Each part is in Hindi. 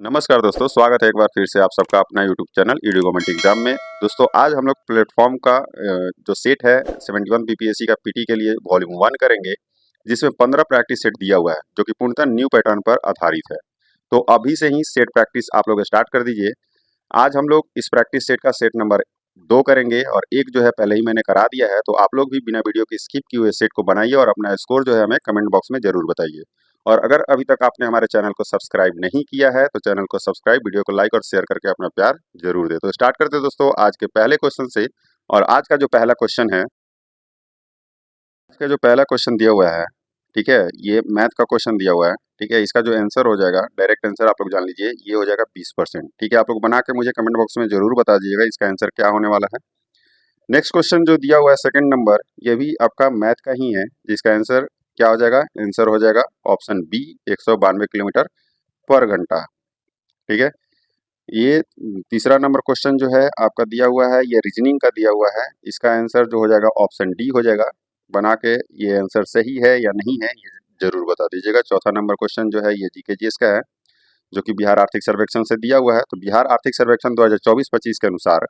नमस्कार दोस्तों, स्वागत है एक बार फिर से आप सबका अपना YouTube channel ED government exam में। दोस्तों आज हम लोग प्लेटफॉर्म का जो सेट है 71 बीपीएससी का पीटी के लिए वॉल्यूम 1 करेंगे, जिसमें 15 प्रैक्टिस सेट दिया हुआ है जो कि पूर्णतः न्यू पैटर्न पर आधारित है। तो अभी से ही सेट प्रैक्टिस आप लोग स्टार्ट कर दीजिए। आज हम लोग इस प्रैक्टिस सेट का सेट नंबर 2 करेंगे और एक जो है पहले ही मैंने करा दिया है, तो आप लोग भी बिना वीडियो की स्किप किए हुए सेट को बनाइए और अपना स्कोर जो है हमें कमेंट बॉक्स में जरूर बताइए। और अगर अभी तक आपने हमारे चैनल को सब्सक्राइब नहीं किया है तो चैनल को सब्सक्राइब, वीडियो को लाइक और शेयर करके अपना प्यार जरूर दे। तो स्टार्ट करते हैं दोस्तों आज के पहले क्वेश्चन से। और आज का जो पहला क्वेश्चन है, आज का जो पहला क्वेश्चन दिया हुआ है, ठीक है, ये मैथ का क्वेश्चन दिया हुआ है। ठीक है, इसका जो आंसर हो जाएगा, डायरेक्ट आंसर आप लोग जान लीजिए, ये हो जाएगा 20%। ठीक है, आप लोग बना के मुझे कमेंट बॉक्स में जरूर बता दीजिएगा इसका आंसर क्या होने वाला है। नेक्स्ट क्वेश्चन जो दिया हुआ है सेकंड नंबर, ये भी आपका मैथ का ही है, जिसका आंसर क्या हो जाएगा, आंसर हो जाएगा ऑप्शन बी 192 किलोमीटर पर घंटा। ठीक है, ये तीसरा नंबर क्वेश्चन जो है आपका दिया हुआ है, ये रीजनिंग का दिया हुआ है, इसका आंसर जो हो जाएगा ऑप्शन डी हो जाएगा। बना के ये आंसर सही है या नहीं है ये जरूर बता दीजिएगा। चौथा नंबर क्वेश्चन जो है ये जीके जीएस का है, जो कि बिहार आर्थिक सर्वेक्षण से दिया हुआ है। तो बिहार आर्थिक सर्वेक्षण 2024-25 के अनुसार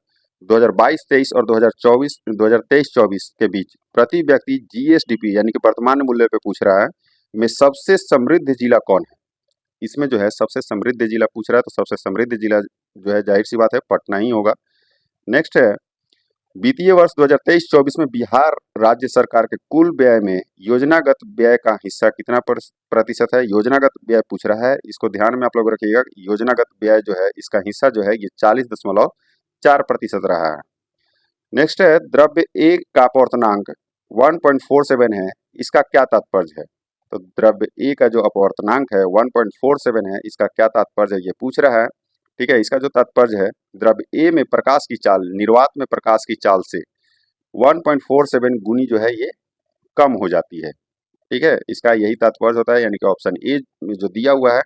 2022-23 और 2023-24 के बीच प्रति व्यक्ति जीएसडीपी यानी कि वर्तमान मूल्य पे पूछ रहा है, में सबसे समृद्ध जिला कौन है। इसमें जो है सबसे समृद्ध जिला पूछ रहा है, तो सबसे समृद्ध जिला जो है जाहिर सी बात है पटना ही होगा। नेक्स्ट है, वित्तीय वर्ष 2023-24 में बिहार राज्य सरकार के कुल व्यय में योजनागत व्यय का हिस्सा कितना प्रतिशत है। योजनागत व्यय पूछ रहा है, इसको ध्यान में आप लोग रखिएगा। योजनागत व्यय जो है इसका हिस्सा जो है ये 40.4% रहा है। नेक्स्ट है, द्रव्य ए का अपवर्तनांक 1.47 है, इसका क्या तात्पर्य है। तो द्रव्य ए का जो अपवर्तनांक है 1.47 है, इसका क्या तात्पर्य है ये पूछ रहा है। ठीक है, इसका जो तात्पर्य है, द्रव्य ए में प्रकाश की चाल, निर्वात में प्रकाश की चाल से 1.47 गुनी जो है ये कम हो जाती है। ठीक है, इसका यही तात्पर्य होता है, यानी कि ऑप्शन ए में जो दिया हुआ है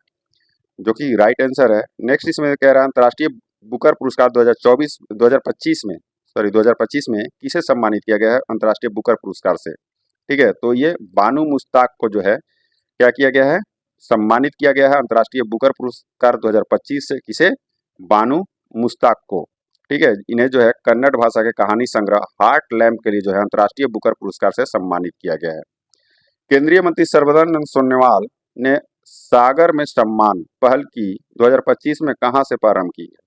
जो कि राइट आंसर है। नेक्स्ट इसमें कह रहा है, अंतर्राष्ट्रीय बुकर पुरस्कार 2025 में किसे सम्मानित किया गया है अंतर्राष्ट्रीय बुकर पुरस्कार से। ठीक है, तो ये बानू मुश्ताक को जो है क्या किया गया है, सम्मानित किया गया है अंतर्राष्ट्रीय बुकर पुरस्कार 2025 से। किसे, बानू मुश्ताक को। ठीक है, इन्हें जो है कन्नड़ भाषा के कहानी संग्रह हार्ट लैम्प के लिए जो है अंतर्राष्ट्रीय बुकर पुरस्कार से सम्मानित किया गया है। केंद्रीय मंत्री सर्बानंद सोनोवाल ने सागर में सम्मान पहल की 2025 में कहां से प्रारंभ की है।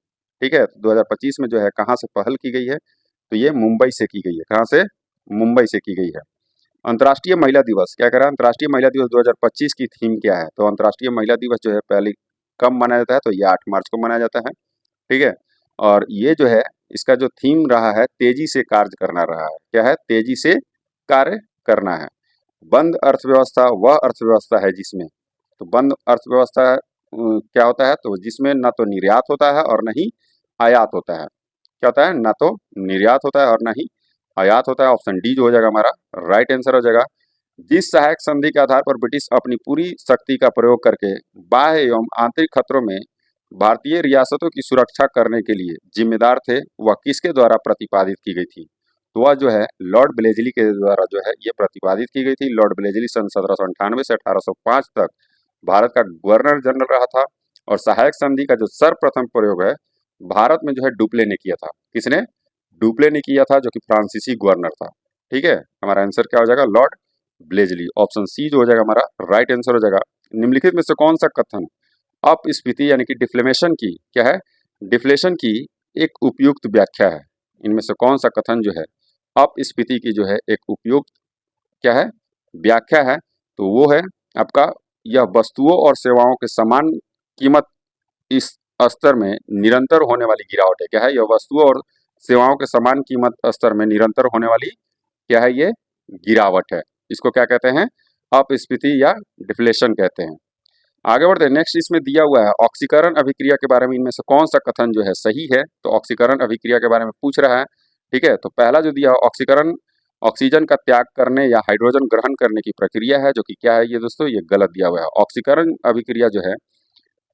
ठीक है, 2025 में जो है कहां से पहल की गई है, तो ये मुंबई से की गई है। कहां से, मुंबई से की गई है। अंतर्राष्ट्रीय महिला दिवस क्या कह रहा है, अंतर्राष्ट्रीय महिला दिवस 2025 की थीम क्या है। तो अंतर्राष्ट्रीय महिला दिवस जो है पहले कब मनाया जाता है, तो ये 8 मार्च को मनाया जाता है। ठीक है, और ये जो है इसका जो थीम रहा है, तेजी से कार्य करना रहा है। क्या है, तेजी से कार्य करना है। बंद अर्थव्यवस्था वह अर्थव्यवस्था है जिसमें, तो बंद अर्थव्यवस्था क्या होता है, तो जिसमें ना तो निर्यात होता है और न ही आयात होता है। क्या होता है, ना तो निर्यात होता है और ना ही आयात होता है। ऑप्शन डी जो हो जाएगा हमारा राइट आंसर हो जाएगा। जिस सहायक संधि के आधार पर ब्रिटिश अपनी पूरी शक्ति का प्रयोग करके बाह्य एवं आंतरिक खतरों में भारतीय रियासतों की सुरक्षा करने के लिए जिम्मेदार थे, वह किसके द्वारा प्रतिपादित की गई थी। तो वह जो है लॉर्ड ब्लेजली के द्वारा जो है ये प्रतिपादित की गई थी। लॉर्ड ब्लेजली सन 1798 से 1805 तक भारत का गवर्नर जनरल रहा था। और सहायक संधि का जो सर्वप्रथम प्रयोग है भारत में जो है डुप्ले ने किया था। किसने, डुप्ले ने किया था, जो कि फ्रांसीसी गवर्नर था। ठीक है, हमारा आंसर क्या हो जाएगा, लॉर्ड ब्लेजली। ऑप्शन सी जो हो जाएगा हमारा राइट आंसर हो जाएगा। निम्नलिखित में से कौन सा कथन अपस्फीति यानी कि डिफ्लेमेशन की क्या है, डिफ्लेशन की एक उपयुक्त व्याख्या है। इनमें से कौन सा कथन जो है अपस्फीति की जो है एक उपयुक्त क्या है, व्याख्या है, तो वो है आपका, यह वस्तुओं और सेवाओं के समान कीमत इस स्तर में निरंतर होने वाली गिरावट है। क्या है, यह वस्तुओं और सेवाओं के समान कीमत स्तर में निरंतर होने वाली क्या है, ये गिरावट है। इसको क्या कहते हैं, अपस्फीति या डिफ्लेशन कहते हैं। आगे बढ़ते हैं। नेक्स्ट इसमें दिया हुआ है ऑक्सीकरण अभिक्रिया के बारे में, इनमें से कौन सा कथन जो है सही है। तो ऑक्सीकरण अभिक्रिया के बारे में पूछ रहा है। ठीक है, तो पहला जो दिया ऑक्सीकरण ऑक्सीजन का त्याग करने या हाइड्रोजन ग्रहण करने की प्रक्रिया है, जो कि क्या है ये दोस्तों, ये गलत दिया हुआ है। ऑक्सीकरण अभिक्रिया जो है,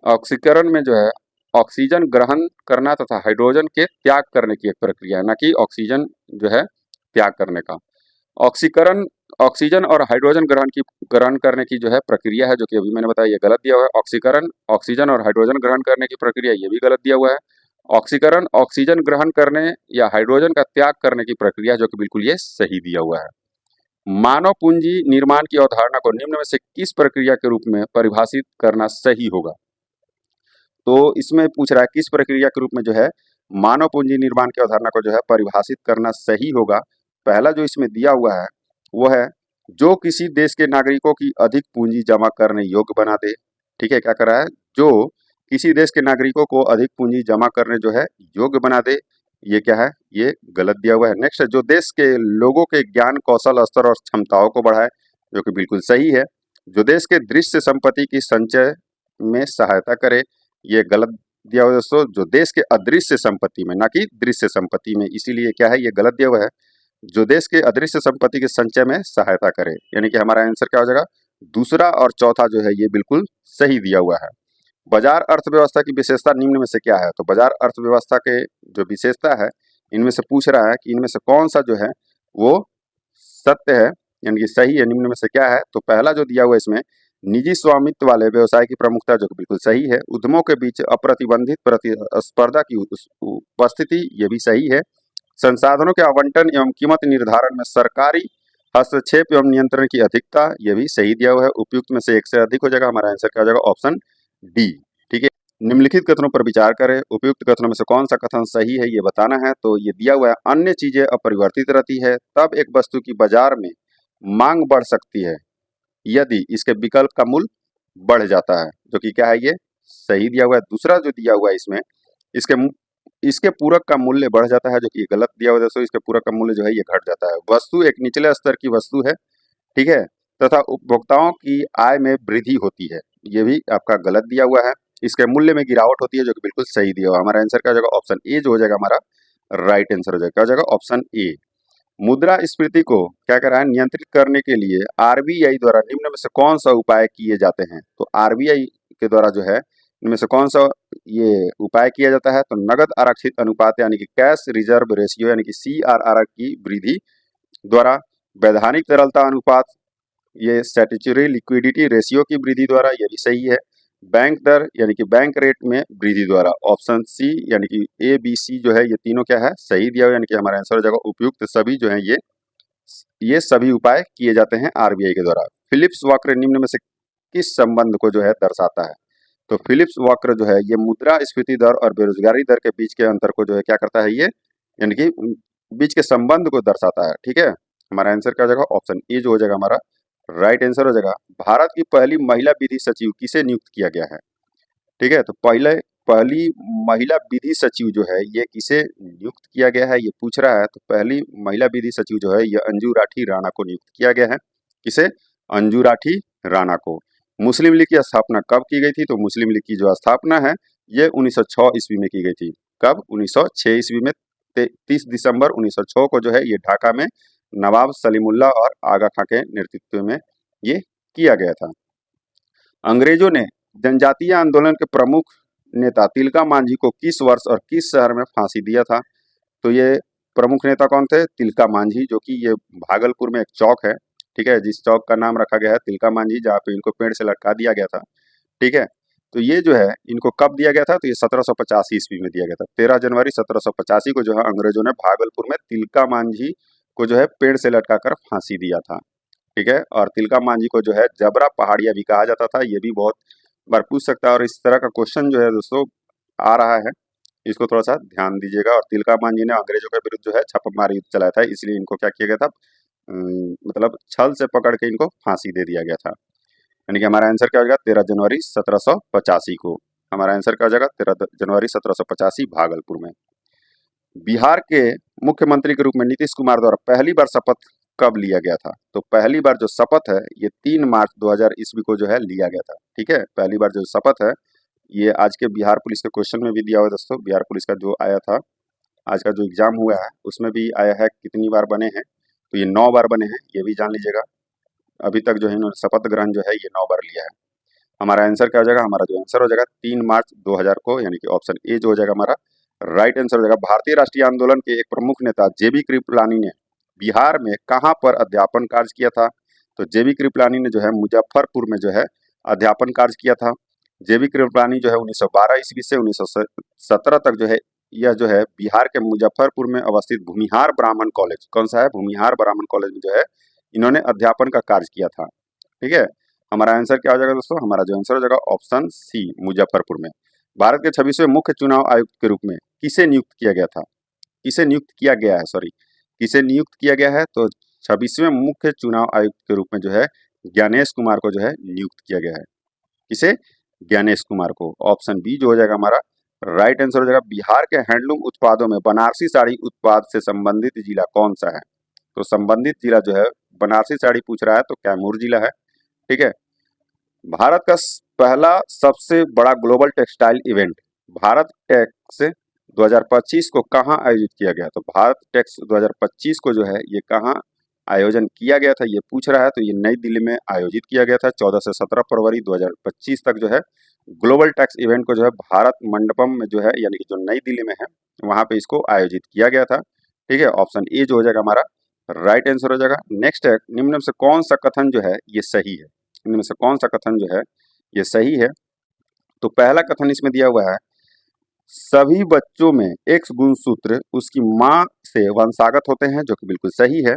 ऑक्सीकरण में जो है ऑक्सीजन ग्रहण करना तथा हाइड्रोजन के त्याग करने की एक प्रक्रिया है, ना कि ऑक्सीजन जो है त्याग करने का। ऑक्सीकरण ऑक्सीजन और हाइड्रोजन ग्रहण करने की जो है प्रक्रिया है, जो कि अभी मैंने बताया, ये गलत दिया हुआ है। ऑक्सीकरण, ऑक्सीजन और हाइड्रोजन ग्रहण करने की प्रक्रिया, ये भी गलत दिया हुआ है। ऑक्सीकरण ऑक्सीजन ग्रहण करने या हाइड्रोजन का त्याग करने की प्रक्रिया, जो कि बिल्कुल ये सही दिया हुआ है। मानव पूंजी निर्माण की अवधारणा को निम्न में से किस प्रक्रिया के रूप में परिभाषित करना सही होगा? तो इसमें पूछ रहा है किस प्रक्रिया के रूप में जो है मानव पूंजी निर्माण की अवधारणा को जो है परिभाषित करना सही होगा। पहला जो इसमें दिया हुआ है वो है जो किसी देश के नागरिकों की अधिक पूंजी जमा करने योग्य बना दे। ठीक है, क्या कर रहा है? जो किसी देश के नागरिकों को अधिक पूंजी जमा करने जो है योग्य बना दे, ये क्या है? ये गलत दिया हुआ है। नेक्स्ट है जो देश के लोगों के ज्ञान कौशल स्तर और क्षमताओं को बढ़ाए, जो कि बिल्कुल सही है। जो देश के दृश्य संपत्ति की संचय में सहायता करे, ये गलत दिया हुआ है दोस्तों। जो देश के अदृश्य संपत्ति में, ना कि दृश्य संपत्ति में, इसीलिए क्या है? ये गलत दिया हुआ है। जो देश के अदृश्य संपत्ति के संचय में सहायता करे, यानी कि हमारा आंसर क्या हो जाएगा? दूसरा और चौथा जो है ये बिल्कुल सही दिया हुआ है। बाजार अर्थव्यवस्था की विशेषता निम्न में से क्या है? तो बाजार अर्थव्यवस्था के जो विशेषता है, इनमें से पूछ रहा है कि इनमें से कौन सा जो है वो सत्य है, यानी कि सही है। निम्न में से क्या है? तो पहला जो दिया हुआ है इसमें, निजी स्वामित्व वाले व्यवसाय की प्रमुखता, जो कि बिल्कुल सही है। उद्यमों के बीच अप्रतिबंधित प्रतिस्पर्धा की उपस्थिति, ये भी सही है। संसाधनों के आवंटन एवं कीमत निर्धारण में सरकारी हस्तक्षेप एवं नियंत्रण की अधिकता, ये भी सही दिया हुआ है। उपयुक्त में से एक से अधिक हो जाएगा, हमारा आंसर क्या हो जाएगा? Option D. ठीक है, निम्नलिखित कथनों पर विचार करें, उपयुक्त कथनों में से कौन सा कथन सही है ये बताना है। तो ये दिया हुआ है, अन्य चीजें अपरिवर्तित रहती है तब एक वस्तु की बाजार में मांग बढ़ सकती है यदि इसके विकल्प का मूल्य बढ़ जाता है, जो कि क्या है? ये सही दिया हुआ है। दूसरा जो दिया हुआ है इसमें, इसके इसके पूरक का मूल्य बढ़ जाता है, जो कि गलत दिया हुआ है दोस्तों। इसके पूरक का मूल्य जो है ये घट जाता है। वस्तु एक निचले स्तर की वस्तु है, ठीक है, तथा उपभोक्ताओं की आय में वृद्धि होती है, ये भी आपका गलत दिया हुआ है। इसके मूल्य में गिरावट होती है, जो कि बिल्कुल सही दिया हुआ है। हमारा आंसर क्या हो जाएगा? ऑप्शन ए जो हो जाएगा हमारा राइट आंसर हो जाएगा। क्या हो जाएगा? Option A. मुद्रास्फीति को क्या करा है? नियंत्रित करने के लिए आरबीआई द्वारा निम्न में से कौन सा उपाय किए जाते हैं? तो आरबीआई के द्वारा जो है इनमें से कौन सा ये उपाय किया जाता है? तो नगद आरक्षित अनुपात, यानी कि कैश रिजर्व रेशियो, यानी कि सीआरआर की वृद्धि द्वारा, वैधानिक तरलता अनुपात, ये स्टैट्यूटरी लिक्विडिटी रेशियो की वृद्धि द्वारा, ये भी सही है। बैंक दर, यानी कि बैंक रेट में वृद्धि द्वारा, ऑप्शन सी, यानी कि ए बी सी जो है ये तीनों क्या है? सही दिया हुआ, यानी कि हमारा आंसर हो जाएगा उपयुक्त सभी जो है ये सभी उपाय किए जाते हैं आरबीआई के द्वारा। फिलिप्स वक्र निम्न में से किस संबंध को जो है दर्शाता है? तो फिलिप्स वक्र जो है ये मुद्रास्फीति दर और बेरोजगारी दर के बीच के अंतर को जो है क्या करता है? ये यानी कि बीच के संबंध को दर्शाता है। ठीक है, हमारा आंसर क्या हो जाएगा? ऑप्शन ए जो हो जाएगा हमारा राइट आंसर हो जाएगा। भारत की पहली महिला विधि सचिव किसे नियुक्त किया गया है? ठीक है, तो पहली महिला विधि सचिव जो है ये किसे नियुक्त किया गया है, ये पूछ रहा है। तो पहली महिला विधि सचिव जो है ये अंजू राठी राणा को नियुक्त किया गया है। किसे? अंजू राठी राणा को। मुस्लिम लीग की स्थापना कब की गई थी? तो मुस्लिम लीग की जो स्थापना है ये 1906 ईस्वी में की गई थी। कब? 1906 ईस्वी में। 30 दिसंबर 1906 को जो है ये ढाका में नवाब सलीमुल्लाह और आगा खां के नेतृत्व में ये किया गया था। अंग्रेजों ने जनजातीय आंदोलन के प्रमुख नेता तिलका मांझी को किस वर्ष और किस शहर में फांसी दिया था? तो ये प्रमुख नेता कौन थे? तिलका मांझी, जो कि ये भागलपुर में एक चौक है, ठीक है, जिस चौक का नाम रखा गया है तिलका मांझी, जहाँ पे इनको पेड़ से लटका दिया गया था। ठीक है, तो ये जो है इनको कब दिया गया था? तो ये 1785 ईस्वी में दिया गया था। 13 जनवरी 1785 को जो है अंग्रेजों ने भागलपुर में तिलका मांझी को जो है पेड़ से लटकाकर फांसी दिया था। ठीक है, और तिलका मांझी को जो है जबरा पहाड़िया भी कहा जाता था। ये भी बहुत बार पूछ सकता है, और इस तरह का क्वेश्चन जो है दोस्तों आ रहा है, इसको थोड़ा सा ध्यान दीजिएगा। और तिलका मांझी ने अंग्रेजों के विरुद्ध जो है छापामार युद्ध चलाया था, इसलिए इनको क्या किया गया था? मतलब छल से पकड़ के इनको फांसी दे दिया गया था। यानी कि हमारा आंसर क्या हो जाएगा? 13 जनवरी 1785 को। हमारा आंसर क्या हो जाएगा? 13 जनवरी 1785 भागलपुर में। बिहार के मुख्यमंत्री के रूप में नीतीश कुमार द्वारा पहली बार शपथ कब लिया गया था? तो पहली बार जो शपथ है ये 3 मार्च 2000 ईस्वी को जो है लिया गया था। ठीक है, पहली बार जो शपथ है ये आज के बिहार पुलिस के क्वेश्चन में भी दिया हुआ है दोस्तों। बिहार पुलिस का जो आया था, आज का जो एग्जाम हुआ है उसमें भी आया है कितनी बार बने हैं? तो ये 9 बार बने हैं, ये भी जान लीजिएगा। अभी तक जो है इन्होंने शपथ ग्रहण जो है ये 9 बार लिया है। हमारा आंसर क्या हो जाएगा? हमारा जो आंसर हो जाएगा 3 मार्च 2000 को, यानी कि ऑप्शन ए जो हो जाएगा हमारा राइट आंसर हो जाएगा। भारतीय राष्ट्रीय आंदोलन के एक प्रमुख नेता जेबी कृपलानी ने बिहार में कहाँ पर अध्यापन कार्य किया था? तो जेबी कृपलानी ने जो है मुजफ्फरपुर में जो है अध्यापन कार्य किया था। जेबी कृपलानी जो है 1912 ईस्वी से 1917 तक जो है यह जो है बिहार के मुजफ्फरपुर में अवस्थित भूमिहार ब्राह्मण कॉलेज, कौन सा है? भूमिहार ब्राह्मण कॉलेज में जो है इन्होंने अध्यापन का कार्य किया था। ठीक है, हमारा आंसर क्या हो जाएगा दोस्तों? हमारा जो आंसर हो जाएगा ऑप्शन सी, मुजफ्फरपुर में। भारत के 26वें मुख्य चुनाव आयुक्त के रूप में किसे नियुक्त किया गया था? किसे नियुक्त किया गया है, सॉरी, किसे नियुक्त किया गया है? तो 26वें मुख्य चुनाव आयुक्त के रूप में जो है ज्ञानेश कुमार को जो है नियुक्त किया गया है। किसे? ज्ञानेश कुमार को। ऑप्शन बी जो हो जाएगा हमारा राइट आंसर हो जाएगा। बिहार के हैंडलूम उत्पादों में बनारसी साड़ी उत्पाद से संबंधित जिला कौन सा है? तो संबंधित जिला जो है बनारसी साड़ी पूछ रहा है तो कैमूर जिला है। ठीक है, भारत का पहला सबसे बड़ा global textile event Bharat Tex 2025 को कहाँ आयोजित किया गया? तो भारत टेक्स 2025 को जो है ये कहाँ आयोजन किया गया था, ये पूछ रहा है। तो ये नई दिल्ली में आयोजित किया गया था 14 से 17 फरवरी 2025 तक जो है ग्लोबल टैक्स इवेंट को जो है भारत मंडपम में जो है यानी कि जो नई दिल्ली में है वहां पे इसको आयोजित किया गया था। ठीक है, ऑप्शन ए जो हो जाएगा हमारा राइट आंसर हो जाएगा। नेक्स्ट है, निम्न में से कौन सा कथन जो है ये सही है? इनमें से कौन सा कथन जो है ये सही है? तो पहला कथन इसमें दिया हुआ है, सभी बच्चों में एक्स गुणसूत्र उसकी माँ से वंशागत होते हैं, जो कि बिल्कुल सही है।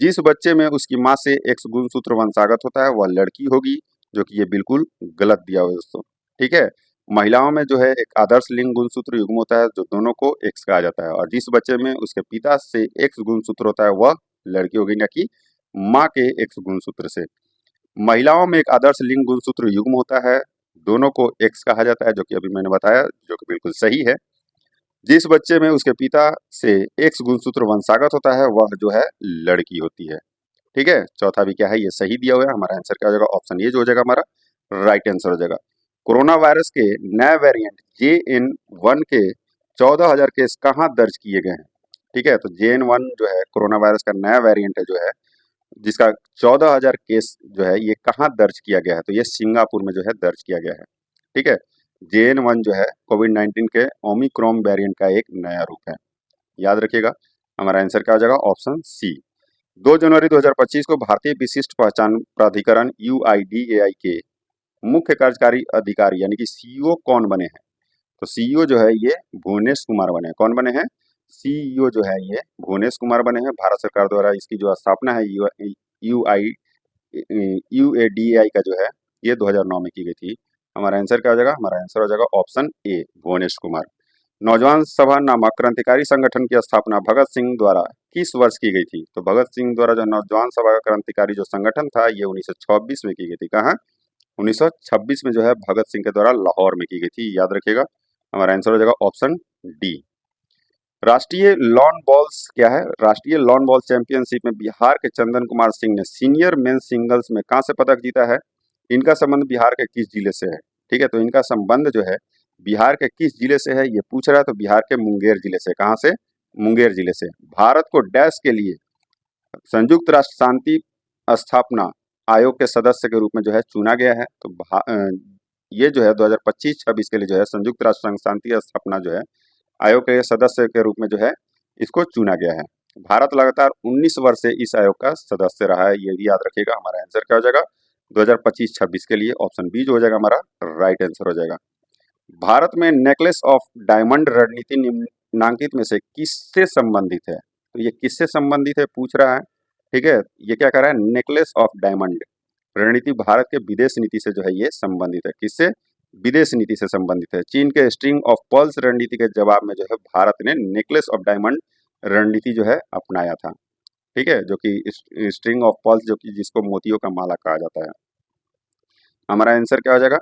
जिस बच्चे में उसकी माँ से एक्स गुणसूत्र वंशागत होता है वह लड़की होगी, जो कि ये बिल्कुल गलत दिया हुआ है दोस्तों। ठीक है, महिलाओं में जो है एक आदर्श लिंग गुणसूत्र युग्म होता है जो दोनों को एक्स कहा जाता है, और जिस बच्चे में उसके पिता से एक्स गुणसूत्र होता है वह लड़की होगी, न कि माँ के एक्स गुणसूत्र से। महिलाओं में एक आदर्श लिंग गुणसूत्र युग्म होता है, दोनों को एक्स कहा जाता है, जो कि अभी मैंने बताया, जो कि बिल्कुल सही है। जिस बच्चे में उसके पिता से एक्स गुणसूत्र वंशागत होता है वह जो है लड़की होती है। ठीक है, चौथा भी क्या है ये सही दिया हुआ है। हमारा आंसर क्या हो जाएगा? ऑप्शन ए जो हो जाएगा हमारा राइट आंसर हो जाएगा। कोरोना वायरस के नए वेरिएंट JN1 के 14,000 केस कहाँ दर्ज किए गए हैं? ठीक है, तो JN1 जो है कोरोना वायरस का नया वेरिएंट है जो है जिसका 14,000 केस जो है ये कहाँ दर्ज किया गया है? तो ये सिंगापुर में जो है दर्ज किया गया है। ठीक है, JN1 जो है कोविड-19 के ओमिक्रॉन वेरिएंट का एक नया रूप है, याद रखिएगा। हमारा आंसर क्या हो जाएगा? Option C. 2 जनवरी 2025 को भारतीय विशिष्ट पहचान प्राधिकरण UIDAI के मुख्य कार्यकारी अधिकारी यानी कि CEO कौन बने हैं? तो CEO जो है ये भुवनेश कुमार बने हैं। कौन बने हैं? CEO जो है ये भुवनेश कुमार बने हैं। भारत सरकार द्वारा इसकी जो स्थापना है UADAI का जो है ये 2009 में की गई थी। हमारा आंसर क्या हो जाएगा? हमारा आंसर हो जाएगा ऑप्शन ए, भुवनेश कुमार। नौजवान सभा नामक क्रांतिकारी संगठन की स्थापना भगत सिंह द्वारा किस वर्ष की गई थी? तो भगत सिंह द्वारा जो नौजवान सभा क्रांतिकारी जो संगठन था ये 1926 में की गई थी। कहाँ? 1926 में जो है भगत सिंह के द्वारा लाहौर में की गई थी, याद रखिएगा। हमारा आंसर हो जाएगा ऑप्शन डी। राष्ट्रीय लॉन बॉल्स क्या है? राष्ट्रीय लॉन बॉल चैंपियनशिप में बिहार के चंदन कुमार सिंह ने सीनियर मेन सिंगल्स में कांस्य पदक जीता है। इनका संबंध बिहार के किस जिले से है? ठीक है, तो इनका संबंध जो है बिहार के किस जिले से है ये पूछ रहा है। तो बिहार के मुंगेर जिले से। कहाँ से? मुंगेर जिले से। भारत को डैश के लिए संयुक्त राष्ट्र शांति स्थापना आयोग के सदस्य के रूप में जो है चुना गया है। तो ये जो है 2025-26 के लिए जो है संयुक्त राष्ट्र संघ शांति स्थापना जो है आयोग के सदस्य के रूप में जो है इसको चुना गया है। भारत लगातार 19 वर्ष से इस आयोग का सदस्य रहा है, ये भी याद रखिएगा। हमारा आंसर क्या हो जाएगा 2025-26 के लिए? ऑप्शन बी जो हो जाएगा हमारा राइट आंसर हो जाएगा। भारत में नेकलेस ऑफ डायमंड रणनीति निम्नांकित में से किससे संबंधित है? तो ये किससे संबंधित है पूछ रहा है। ठीक है, ये क्या कर रहा है? नेकलेस ऑफ डायमंड रणनीति भारत के विदेश नीति से जो है ये संबंधित है। किससे? विदेश नीति से संबंधित है। चीन के स्ट्रिंग ऑफ पर्ल्स रणनीति के जवाब में जो है भारत ने नेकलेस ऑफ डायमंड रणनीति जो है अपनाया था। ठीक है, जो कि स्ट्रिंग ऑफ पर्ल्स जो कि जिसको मोतियों का माला कहा जाता है। हमारा आंसर क्या हो जाएगा?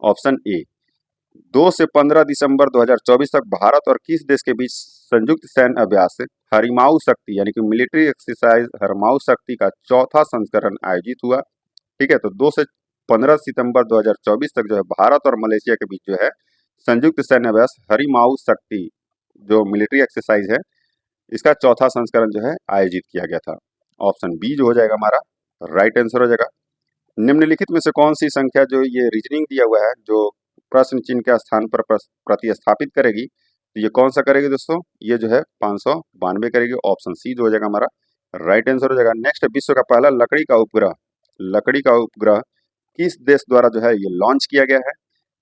Option A. 2 से 15 दिसंबर 2024 तक भारत और किस देश के बीच संयुक्त सैन्य अभ्यास हरिमाऊ शक्ति यानी कि मिलिट्री एक्सरसाइज हरिमाऊ शक्ति का चौथा संस्करण आयोजित हुआ। ठीक है, तो 2 से 15 सितंबर 2024 तक जो है भारत और मलेशिया के बीच जो है संयुक्त सैन्य अभ्यास हरिमाऊ शक्ति जो मिलिट्री एक्सरसाइज है इसका चौथा संस्करण जो है आयोजित किया गया था। ऑप्शन बी जो हो जाएगा हमारा राइट आंसर हो जाएगा। निम्नलिखित में से कौन सी संख्या जो ये रीजनिंग दिया हुआ है जो प्रश्न चिन्ह के स्थान पर प्रतिस्थापित करेगी, तो ये कौन सा करेगी दोस्तों? ये जो है 592 करेगी। ऑप्शन सी जो हो जाएगा हमारा राइट आंसर हो जाएगा। नेक्स्ट, विश्व का पहला लकड़ी का उपग्रह किस देश द्वारा जो है ये लॉन्च किया गया है?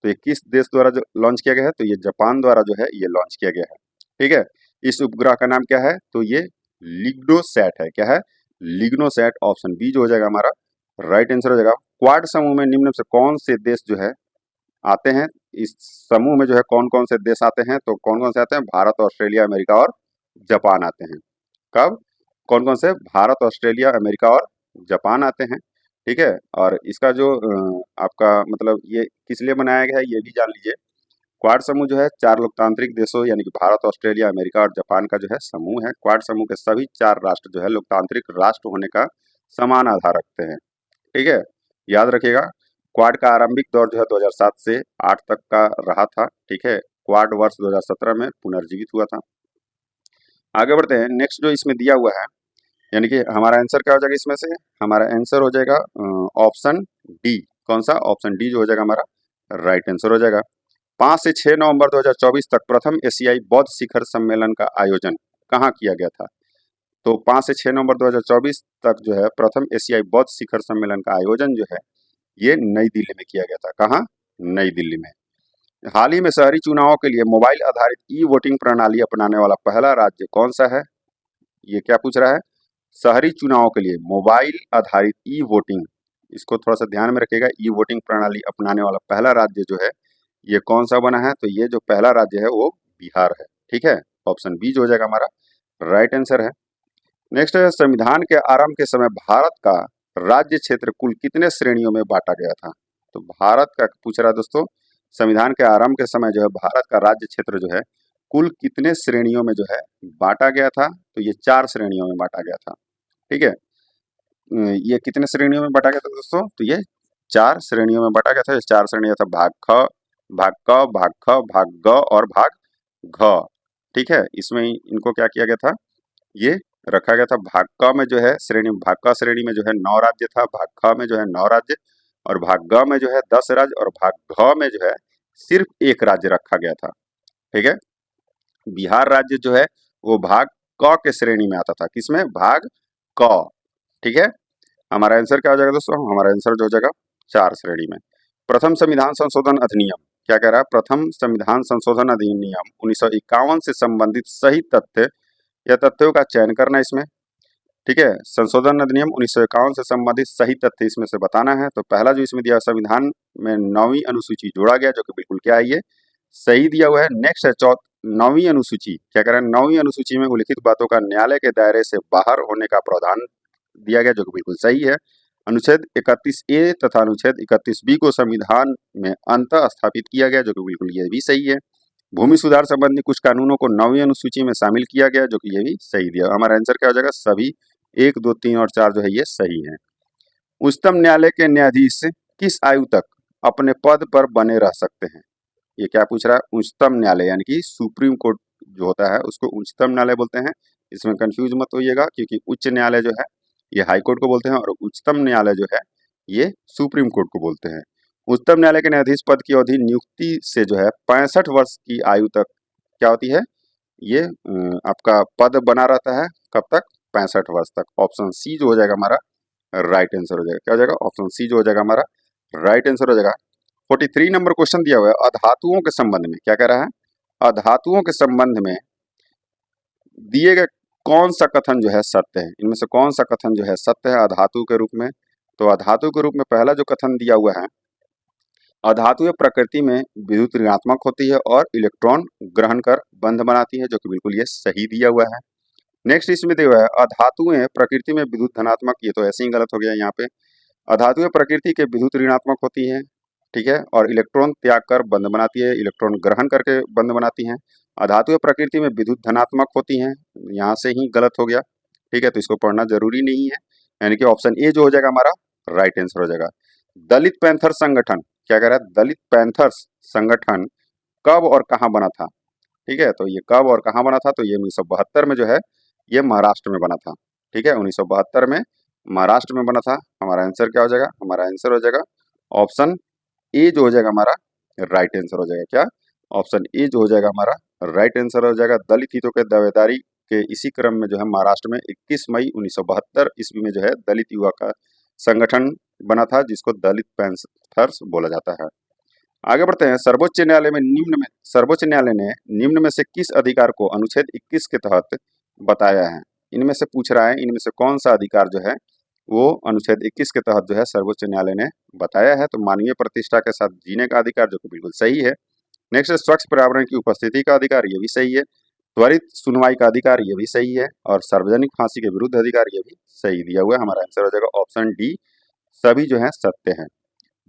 तो ये किस देश द्वारा जो लॉन्च किया गया है? तो ये जापान द्वारा जो है ये लॉन्च किया गया है। ठीक है, इस उपग्रह का नाम क्या है? तो ये लिग्नोसैट है। क्या है? लिग्नोसैट। ऑप्शन बी जो हो जाएगा हमारा राइट आंसर हो जाएगा। क्वाड समूह में निम्न में से कौन से देश जो है आते हैं? इस समूह में जो है कौन कौन से देश आते हैं? तो कौन कौन से आते हैं? भारत, ऑस्ट्रेलिया, अमेरिका और जापान आते हैं। कब? कौन कौन से? भारत, ऑस्ट्रेलिया, अमेरिका और जापान आते हैं। ठीक है, और इसका जो आपका मतलब ये किस लिए बनाया गया है ये भी जान लीजिए। क्वाड समूह जो है 4 लोकतांत्रिक देशों यानी कि भारत, ऑस्ट्रेलिया, अमेरिका और जापान का जो है समूह है। क्वाड समूह के सभी 4 राष्ट्र जो है लोकतांत्रिक राष्ट्र होने का समान आधार रखते हैं। ठीक है, याद रखिएगा। क्वाड का आरंभिक दौर जो है 2007 से 8 तक का रहा था। ठीक है, क्वाड वर्ष 2017 में पुनर्जीवित हुआ था। आगे बढ़ते हैं। नेक्स्ट जो इसमें दिया हुआ है यानी कि हमारा आंसर क्या हो जाएगा इसमें से? हमारा आंसर हो जाएगा ऑप्शन डी। कौन सा? ऑप्शन डी जो हो जाएगा हमारा राइट आंसर हो जाएगा। 5 से 6 नवंबर 2024 तक प्रथम एशियाई बौद्ध शिखर सम्मेलन का आयोजन कहाँ किया गया था? तो 5 से 6 नवंबर 2024 तक जो है प्रथम एशियाई बौद्ध शिखर सम्मेलन का आयोजन जो है ये नई दिल्ली में किया गया था। कहाँ? नई दिल्ली में। हाल ही में शहरी चुनावों के लिए मोबाइल आधारित ई वोटिंग प्रणाली अपनाने वाला पहला राज्य कौन सा है? ये क्या पूछ रहा है? शहरी चुनावों के लिए मोबाइल आधारित ई वोटिंग, इसको थोड़ा सा ध्यान में रखिएगा। ई वोटिंग प्रणाली अपनाने वाला पहला राज्य जो है ये कौन सा बना है? तो ये जो पहला राज्य है वो बिहार है। ठीक है, ऑप्शन बी जो हो जाएगा हमारा राइट आंसर है। नेक्स्ट है, संविधान के आरंभ के समय भारत का राज्य क्षेत्र कुल कितने श्रेणियों में बांटा गया था? तो भारत का पूछ रहा है दोस्तों, संविधान के आरंभ के समय जो है भारत का राज्य क्षेत्र जो है कुल कितने श्रेणियों में जो है बांटा गया था? तो ये 4 श्रेणियों में बांटा गया था। ठीक है, ये कितने श्रेणियों में बांटा गया था दोस्तों? तो ये 4 श्रेणियों में बांटा गया था। ये 4 श्रेणियां था भाग ख, भाग क, भाग ख, भाग ग और भाग घ। ठीक है, इसमें इनको क्या किया गया था? ये रखा गया था। भाग क में जो है भाग क श्रेणी में जो है 9 राज्य था, भाग ख में जो है 9 राज्य और भाग ग में जो है 10 राज्य और भाग घ में जो है सिर्फ 1 राज्य रखा गया था। ठीक है, बिहार राज्य जो है वो भाग क के श्रेणी में आता था। किसमें? भाग क। ठीक है, हमारा आंसर क्या हो जाएगा दोस्तों? हमारा आंसर जो हो जाएगा 4 श्रेणी में। प्रथम संविधान संशोधन अधिनियम क्या कह रहा है? प्रथम संविधान संशोधन अधिनियम 1951 से संबंधित सही तथ्य या तथ्यों का चयन करना इसमें। ठीक है, संशोधन अधिनियम 1951 से संबंधित सही तथ्य इसमें से बताना है। तो पहला जो इसमें दिया संविधान में 9वीं अनुसूची जोड़ा गया जो कि बिल्कुल क्या है ये सही दिया हुआ है। नेक्स्ट है 9वीं अनुसूची क्या कह रहा है? 9वीं अनुसूची में उल्लिखित बातों का न्यायालय के दायरे से बाहर होने का प्रावधान दिया गया जो कि बिल्कुल सही है। अनुच्छेद 31A तथा अनुच्छेद 31B को संविधान में अंतः स्थापित किया गया जो कि बिल्कुल ये भी सही है। भूमि सुधार संबंधी कुछ कानूनों को 9वीं अनुसूची में शामिल किया गया जो कि ये भी सही दिया। हमारा आंसर क्या हो जाएगा? सभी 1, 2, 3 और 4 जो है ये सही है। उच्चतम न्यायालय के न्यायाधीश किस आयु तक अपने पद पर बने रह सकते हैं? ये क्या पूछ रहा है? उच्चतम न्यायालय यानी कि सुप्रीम कोर्ट जो होता है उसको उच्चतम न्यायालय बोलते हैं। इसमें कंफ्यूज मत होइएगा क्योंकि उच्च न्यायालय जो है ये हाई कोर्ट को बोलते हैं और उच्चतम न्यायालय जो है ये सुप्रीम कोर्ट को बोलते हैं। उच्चतम न्यायालय के न्यायाधीश पद की अवधि नियुक्ति से जो है 65 वर्ष की आयु तक क्या होती है? ये आपका पद बना रहता है। कब तक? 65 वर्ष तक। ऑप्शन सी जो हो जाएगा हमारा राइट आंसर हो जाएगा। क्या हो जाएगा? ऑप्शन सी जो हो जाएगा हमारा राइट आंसर हो जाएगा। 43 नंबर क्वेश्चन दिया हुआ है अधातुओं के संबंध में। क्या कह रहा है? अधातुओं के संबंध में दिए गए कौन सा कथन जो है सत्य है? इनमें से कौन सा कथन जो है सत्य है अधातु के रूप में? तो अधातु के रूप में पहला जो कथन दिया हुआ है, अधातुएं प्रकृति में विद्युत ऋणात्मक होती है और इलेक्ट्रॉन ग्रहण कर बंध बनाती है जो कि बिल्कुल ये सही दिया हुआ है। नेक्स्ट इसमें दिया हुआ है अधातुएं प्रकृति में विद्युत धनात्मक, ये तो ऐसे ही गलत हो गया यहाँ पे। अधातुएं प्रकृति के विद्युत ऋणात्मक होती हैं। ठीक है, और इलेक्ट्रॉन त्याग कर बंध बनाती है, इलेक्ट्रॉन ग्रहण करके बंध बनाती हैं। अधातुएं प्रकृति में विद्युत धनात्मक होती हैं, यहाँ से ही गलत हो गया। ठीक है, तो इसको पढ़ना जरूरी नहीं है, यानी कि ऑप्शन ए जो हो जाएगा हमारा राइट आंसर हो जाएगा। दलित पैंथर संगठन क्या कह रहा है? दलित पैंथर्स संगठन कब और कहाँ बना था? ठीक है, तो ये कब और कहाँ बना था? तो ये 1972 में जो है ये महाराष्ट्र में बना था। ठीक है, 1972 में महाराष्ट्र में बना था। हमारा आंसर क्या हो जाएगा? हमारा आंसर हो जाएगा ऑप्शन ए जो हो जाएगा हमारा राइट आंसर हो जाएगा। क्या? ऑप्शन ए जो हो जाएगा हमारा राइट आंसर हो जाएगा। दलित हितों के दावेदारी के इसी क्रम में जो है महाराष्ट्र में 21 मई 1972 ईस्वी में जो है दलित युवा का संगठन बना था, जिसको दलित पैंथर्स बोला जाता है। आगे बढ़ते हैं। सर्वोच्च न्यायालय ने निम्न में से किस अधिकार को अनुच्छेद 21 के तहत बताया है? इनमें से पूछ रहा है, इनमें से कौन सा अधिकार जो है वो अनुच्छेद 21 के तहत जो है सर्वोच्च न्यायालय ने बताया है? तो मानवीय प्रतिष्ठा के साथ जीने का अधिकार, जो कि बिल्कुल सही है। नेक्स्ट, स्वच्छ पर्यावरण की उपस्थिति का अधिकार, ये भी सही है। त्वरित सुनवाई का अधिकार, ये भी सही है। और सार्वजनिक फांसी के विरुद्ध अधिकार, ये भी सही दिया हुआ है। हमारा आंसर हो जाएगा ऑप्शन डी, सभी जो है सत्य है।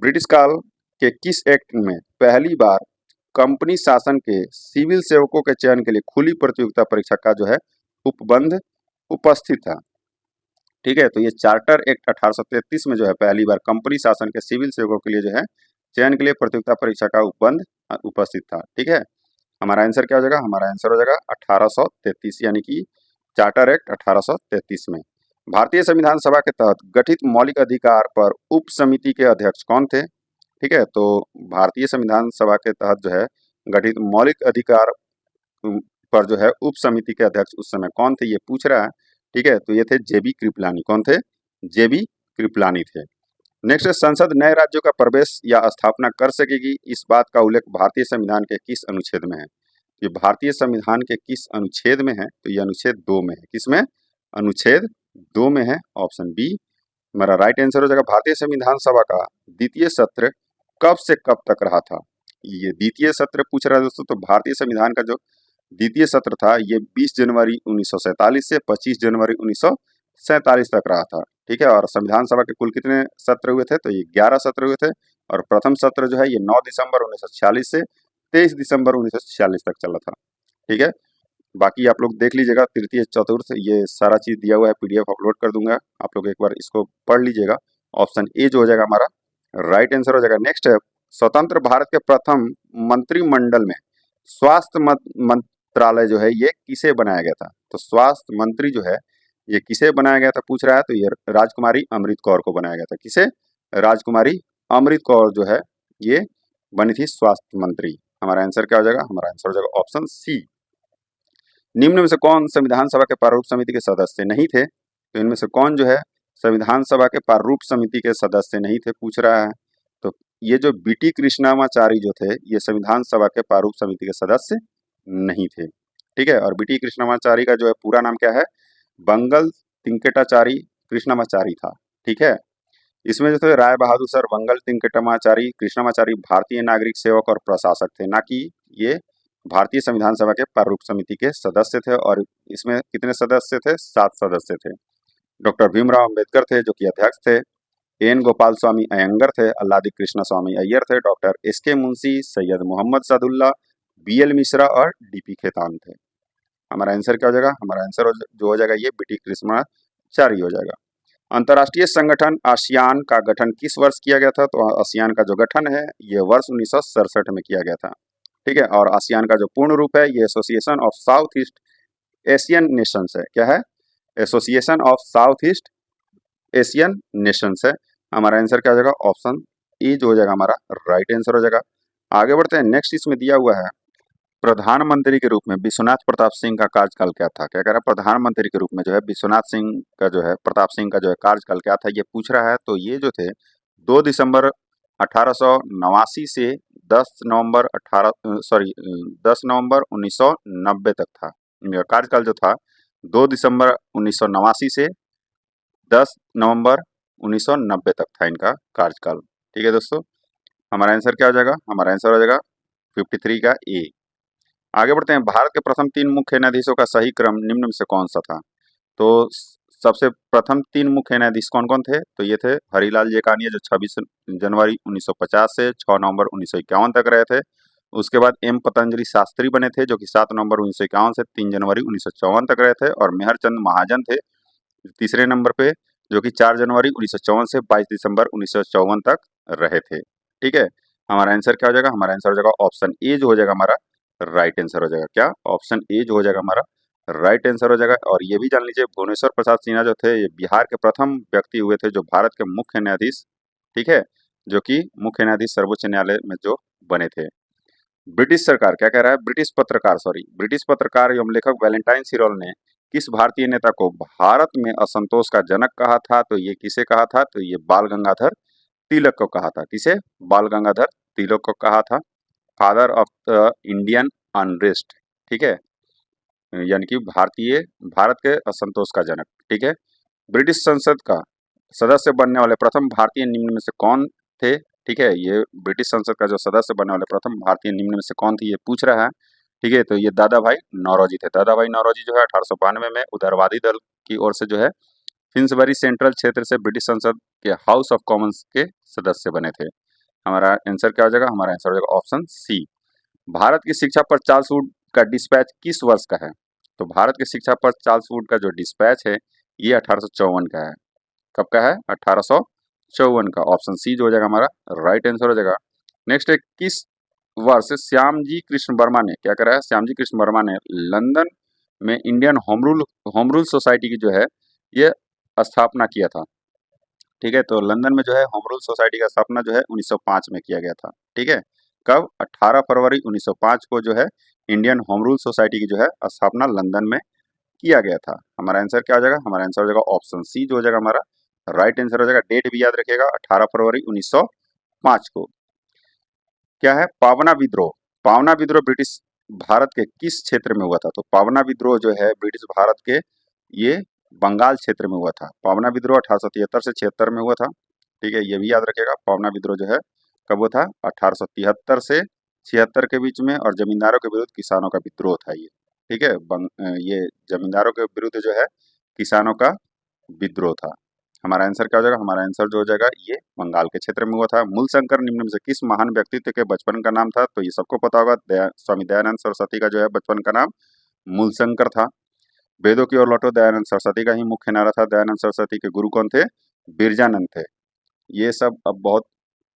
ब्रिटिश काल के किस एक्ट में पहली बार कंपनी शासन के सिविल सेवकों के चयन के लिए खुली प्रतियोगिता परीक्षा का जो है उपबंध उपस्थित था? ठीक है, तो ये चार्टर एक्ट 1833 में जो है पहली बार कंपनी शासन के सिविल सेवकों के लिए जो है चयन के लिए प्रतियोगिता परीक्षा का उपबंध उपस्थित था। ठीक है, हमारा आंसर क्या हो जाएगा? हमारा आंसर हो जाएगा 1833, यानी कि चार्टर एक्ट 1833 में। भारतीय संविधान सभा के तहत गठित मौलिक अधिकार पर उप समिति के अध्यक्ष कौन थे? ठीक है, तो भारतीय संविधान सभा के तहत जो है गठित मौलिक अधिकार पर जो है उप समिति के अध्यक्ष उस समय कौन थे, ये पूछ रहा है। ठीक है, तो ये थे जेबी कृपलानी। कौन थे? जेबी कृपलानी थे। नेक्स्ट, संसद नए राज्यों का प्रवेश या स्थापना कर सकेगी, इस बात का उल्लेख भारतीय संविधान के किस अनुच्छेद में है? ये भारतीय संविधान के किस अनुच्छेद में है? तो ये अनुच्छेद 2 में है। किसमें? अनुच्छेद 2 में है। ऑप्शन बी मेरा राइट आंसर हो जाएगा। भारतीय संविधान सभा का द्वितीय सत्र कब से कब तक रहा था? ये द्वितीय सत्र पूछ रहा है दोस्तों। तो भारतीय संविधान का जो द्वितीय सत्र था ये 20 जनवरी 1947 से 25 जनवरी 1947 तक रहा था। ठीक है, और संविधान सभा के कुल कितने सत्र हुए थे? तो ये 11 सत्र हुए थे। और प्रथम सत्र जो है ये 9 दिसंबर 1946 से 23 दिसंबर 1946 तक चला था। ठीक है, बाकी आप लोग देख लीजिएगा, तृतीय चतुर्थ ये सारा चीज दिया हुआ है, पीडीएफ अपलोड कर दूंगा, आप लोग एक बार इसको पढ़ लीजिएगा। ऑप्शन ए जो हो जाएगा हमारा राइट आंसर हो जाएगा। नेक्स्ट है, स्वतंत्र भारत के प्रथम मंत्रिमंडल में स्वास्थ्य मंत्रालय जो है ये किसे बनाया गया था? तो स्वास्थ्य मंत्री जो है ये किसे बनाया गया था पूछ रहा है। तो ये राजकुमारी अमृत कौर को बनाया गया था। किसे? राजकुमारी अमृत कौर जो है ये बनी थी स्वास्थ्य मंत्री। हमारा आंसर क्या हो जाएगा? हमारा आंसर हो जाएगा ऑप्शन सी। निम्न में से कौन संविधान सभा के प्रारूप समिति के सदस्य नहीं थे? तो इनमें से कौन जो है संविधान सभा के प्रारूप समिति के सदस्य नहीं थे पूछ रहा है। तो ये जो बीटी कृष्णामाचारी जो थे ये संविधान सभा के प्रारूप समिति के सदस्य नहीं थे। ठीक है, और बीटी कृष्णामाचारी का जो है पूरा नाम क्या है? बंगल तिंकेटाचारी कृष्णामाचारी था। ठीक है, इसमें जो थे राय बहादुर सर बंगल तिंकेटामाचारी कृष्णामाचारी भारतीय नागरिक सेवक और प्रशासक थे, ना कि ये भारतीय संविधान सभा के प्रारूप समिति के सदस्य थे। और इसमें कितने सदस्य थे? 7 सदस्य थे। डॉक्टर भीमराव अंबेडकर थे जो कि अध्यक्ष थे, एन गोपाल स्वामी अयंगर थे, अल्लादी कृष्ण स्वामी अय्यर थे, doctor S K Munshi, Syed Mohammad Saadulla, B L Mishra और डीपी खेतान थे। हमारा आंसर क्या हो जाएगा? हमारा आंसर जो हो जाएगा ये बीटी कृष्णाचारी हो जाएगा। अंतर्राष्ट्रीय संगठन आसियान का गठन किस वर्ष किया गया था? तो आसियान का जो गठन है ये वर्ष 1967 में किया गया था। ठीक है, और आसियान का जो पूर्ण रूप है ये association of south east Asian Nations है। क्या है? Association of south east Asian Nations है। हमारा आंसर क्या हो जाएगा? ऑप्शन ए जो हो जाएगा हमारा राइट आंसर हो जाएगा। आगे बढ़ते हैं। नेक्स्ट इसमें दिया हुआ है, प्रधानमंत्री के रूप में विश्वनाथ प्रताप सिंह का कार्यकाल क्या था? क्या कह रहा है? प्रधानमंत्री के रूप में जो है विश्वनाथ सिंह का जो है प्रताप सिंह का जो है कार्यकाल क्या था ये पूछ रहा है। तो ये जो थे 2 दिसंबर 1889 से 10 नवंबर 1990 तक था। इनका कार्यकाल जो था 2 दिसंबर 1989 से 10 नवंबर 1990 तक था इनका कार्यकाल। ठीक है दोस्तों, हमारा आंसर क्या हो जाएगा? हमारा आंसर हो जाएगा 53 का ए। आगे बढ़ते हैं। भारत के प्रथम 3 मुख्य न्यायाधीशों का सही क्रम निम्न में से कौन सा था? तो सबसे प्रथम 3 मुख्य न्यायाधीश कौन कौन थे? तो ये थे हरिलाल जेकानिया जो 26 जनवरी 1950 से 6 नवंबर 1951 तक रहे थे। उसके बाद एम पतंजलि शास्त्री बने थे जो कि 7 नवंबर 1951 से 3 जनवरी 1954 तक रहे थे। और मेहरचंद महाजन थे तीसरे नंबर पे जो कि 4 जनवरी 1954 से 22 दिसंबर 1954 तक रहे थे। ठीक है, हमारा आंसर क्या हो जाएगा? हमारा आंसर हो जाएगा ऑप्शन ए जो हो जाएगा हमारा राइट आंसर हो जाएगा। क्या? ऑप्शन ए जो हो जाएगा हमारा राइट आंसर हो जाएगा। और ये भी जान लीजिए भुवनेश्वर प्रसाद सिन्हा जो थे ये बिहार के प्रथम व्यक्ति हुए थे जो भारत के मुख्य न्यायाधीश, ठीक है, जो कि मुख्य न्यायाधीश सर्वोच्च न्यायालय में जो बने थे। ब्रिटिश सरकार क्या कह रहा है? ब्रिटिश पत्रकार एवं लेखक वैलेंटाइन सिरोल ने किस भारतीय नेता को भारत में असंतोष का जनक कहा था? तो ये किसे कहा था? तो ये बाल गंगाधर तिलक को कहा था। किसे? बाल गंगाधर तिलक को कहा था। Father of the Indian unrest, ठीक है, यानी कि भारत के असंतोष का जनक, ठीक है। ब्रिटिश संसद का सदस्य बनने वाले प्रथम भारतीय निम्न में से कौन थे? ठीक है, ये ब्रिटिश संसद का जो सदस्य बनने वाले प्रथम भारतीय निम्न में से कौन थे, ये पूछ रहा है। ठीक है, तो ये दादा भाई नौरोजी थे। दादा भाई नौरोजी जो है 1892 में उदारवादी दल की ओर से जो है फिन्सबरी सेंट्रल क्षेत्र से ब्रिटिश संसद के हाउस ऑफ कॉमन्स के सदस्य बने थे। हमारा आंसर क्या हो जाएगा? हमारा आंसर हो जाएगा ऑप्शन सी। भारत की शिक्षा पर चार्ल्स वुड का डिस्पैच किस वर्ष का है? तो भारत की शिक्षा पर चार्ल्स वुड का जो डिस्पैच है ये 1854 का है। कब का है? 1854 का। ऑप्शन सी जो हो जाएगा हमारा राइट आंसर हो जाएगा। नेक्स्ट है, किस वर्ष श्यामजी कृष्ण वर्मा ने क्या करा है? श्यामजी कृष्ण वर्मा ने लंदन में इंडियन होम रूल सोसाइटी की जो है ये स्थापना किया था। ठीक है, तो लंदन में जो है होम रूल सोसाइटी का स्थापना जो है 1905 में किया गया था। ठीक है, कब? 18 फरवरी 1905 को जो है इंडियन होम रूल सोसाइटी की जो है स्थापना लंदन में किया गया था। हमारा आंसर क्या हो जाएगा? हमारा आंसर हो जाएगा ऑप्शन सी जो हो जाएगा हमारा राइट आंसर हो जाएगा। डेट भी याद रखिएगा 18 फरवरी 1905 को। क्या है? पावना विद्रोह। पावना विद्रोह ब्रिटिश भारत के किस क्षेत्र में हुआ था? तो पावना विद्रोह जो है ब्रिटिश भारत के ये बंगाल क्षेत्र में हुआ था। पावना विद्रोह 1873 से 76 में हुआ था। ठीक है, ये भी याद रखिएगा। पावना विद्रोह जो है कब हुआ था? 1873 से 76 के बीच में, और जमींदारों के विरुद्ध किसानों का विद्रोह था ये। ठीक है, ये जमींदारों के विरुद्ध जो है किसानों का विद्रोह था। हमारा आंसर क्या हो जाएगा? हमारा आंसर जो हो जाएगा ये बंगाल के क्षेत्र में हुआ था। मूलशंकर निम्न में से किस महान व्यक्तित्व के बचपन का नाम था? तो ये सबको पता होगा, स्वामी दयानंद सरस्वती का जो है बचपन का नाम मूलशंकर था। वेदों की ओर लौटो दयानंद सरस्वती का ही मुख्य नारा था। दयानंद सरस्वती के गुरु कौन थे? बिरजानंद थे। ये सब अब बहुत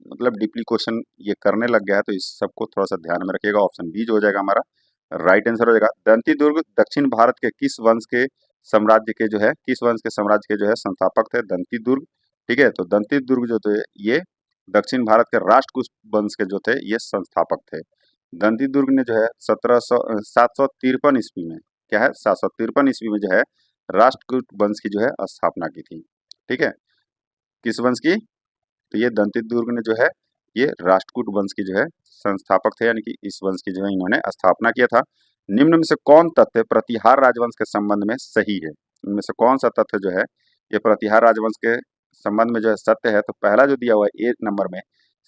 मतलब डीपली क्वेश्चन ये करने लग गया है, तो इस सबको थोड़ा सा ध्यान में रखिएगा। ऑप्शन बी जो हो जाएगा हमारा राइट आंसर हो जाएगा। दंती दुर्ग दक्षिण भारत के किस वंश के साम्राज्य के जो है किस वंश के साम्राज्य के जो है संस्थापक थे? दंती दुर्ग। ठीक है, तो दंती दुर्ग जो थे ये दक्षिण भारत के राष्ट्रकूट वंश के जो थे ये संस्थापक थे। दंती दुर्ग ने जो है 753 ईस्वी में क्या है 753 ईस्वी में जो है राष्ट्रकूट वंश की जो है स्थापना की थी। ठीक है, किस वंश की? तो ये दंती दुर्ग ने जो है ये राष्ट्रकूट वंश की जो है संस्थापक थे, यानी कि इस वंश की जो है इन्होंने स्थापना किया था। निम्न में से कौन तथ्य प्रतिहार राजवंश के संबंध में सही है? इनमें से कौन सा तथ्य जो है ये प्रतिहार राजवंश के संबंध में जो है सत्य है? तो पहला जो दिया हुआ है 1 नंबर में,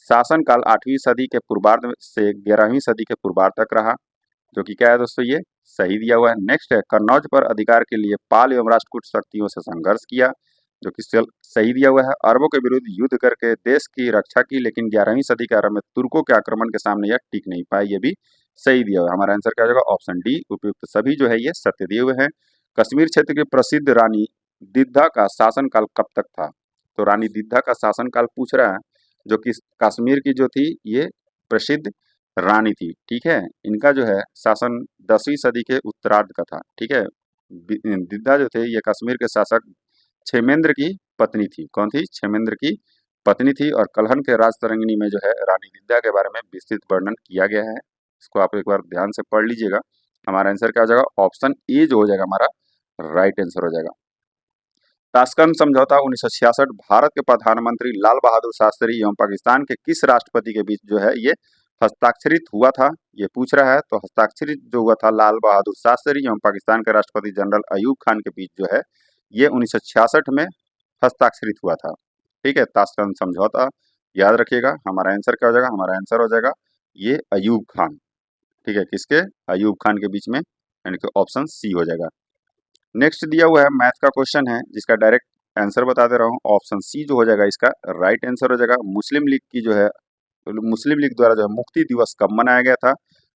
शासनकाल 8वीं सदी के पूर्वार्ध से 11वीं सदी के पूर्वार्ध तक रहा, जो कि क्या है दोस्तों ये सही दिया हुआ है। नेक्स्ट है, कन्नौज पर अधिकार के लिए पाल एवं राष्ट्रकूट शक्तियों से संघर्ष किया, जो कि सही दिया हुआ है। अरबों के विरुद्ध युद्ध करके देश की रक्षा की, लेकिन 11वीं सदी के आरंभ में तुर्कों के आक्रमण के सामने यह टिक नहीं पाए, ये भी सही दिया हुआ है। हमारा आंसर क्या हो जाएगा? Option D. उपयुक्त सभी जो है ये सत्य दिए हुए हैं। कश्मीर क्षेत्र की प्रसिद्ध रानी दिद्धा का शासनकाल कब तक था? तो रानी दिद्धा का शासनकाल पूछ रहा है, जो कि कश्मीर की जो थी ये प्रसिद्ध रानी थी। ठीक है, इनका जो है शासन 10वीं सदी के उत्तरार्ध का था। ठीक है, दिद्धा जो थे ये कश्मीर के शासक क्षेमेंद्र की पत्नी थी। कौन थी? क्षेमेंद्र की पत्नी थी। और कलहन के राजतरंगिणी में जो है रानी दिद्धा के बारे में विस्तृत वर्णन किया गया है। इसको आप एक बार ध्यान से पढ़ लीजिएगा। हमारा आंसर क्या हो जाएगा? ऑप्शन ए जो हो जाएगा हमारा राइट आंसर हो जाएगा। ताशकंद समझौता 1966 भारत के प्रधानमंत्री लाल बहादुर शास्त्री एवं पाकिस्तान के किस राष्ट्रपति के बीच जो है ये हस्ताक्षरित हुआ था? ये पूछ रहा है। तो हस्ताक्षरित जो हुआ था लाल बहादुर शास्त्री एवं पाकिस्तान के राष्ट्रपति जनरल अयूब खान के बीच जो है ये 1966 में हस्ताक्षरित हुआ था। ठीक है, ताशकंद समझौता याद रखिएगा। हमारा आंसर क्या हो जाएगा? हमारा आंसर हो जाएगा ये अयूब खान। ठीक है, किसके? अयूब खान के बीच में, यानी कि ऑप्शन सी हो जाएगा। नेक्स्ट दिया हुआ है मैथ का क्वेश्चन है, जिसका डायरेक्ट आंसर बता दे रहा हूँ। ऑप्शन सी जो हो जाएगा इसका राइट आंसर हो जाएगा। मुस्लिम लीग की जो है मुस्लिम लीग द्वारा जो है मुक्ति दिवस कब मनाया गया था?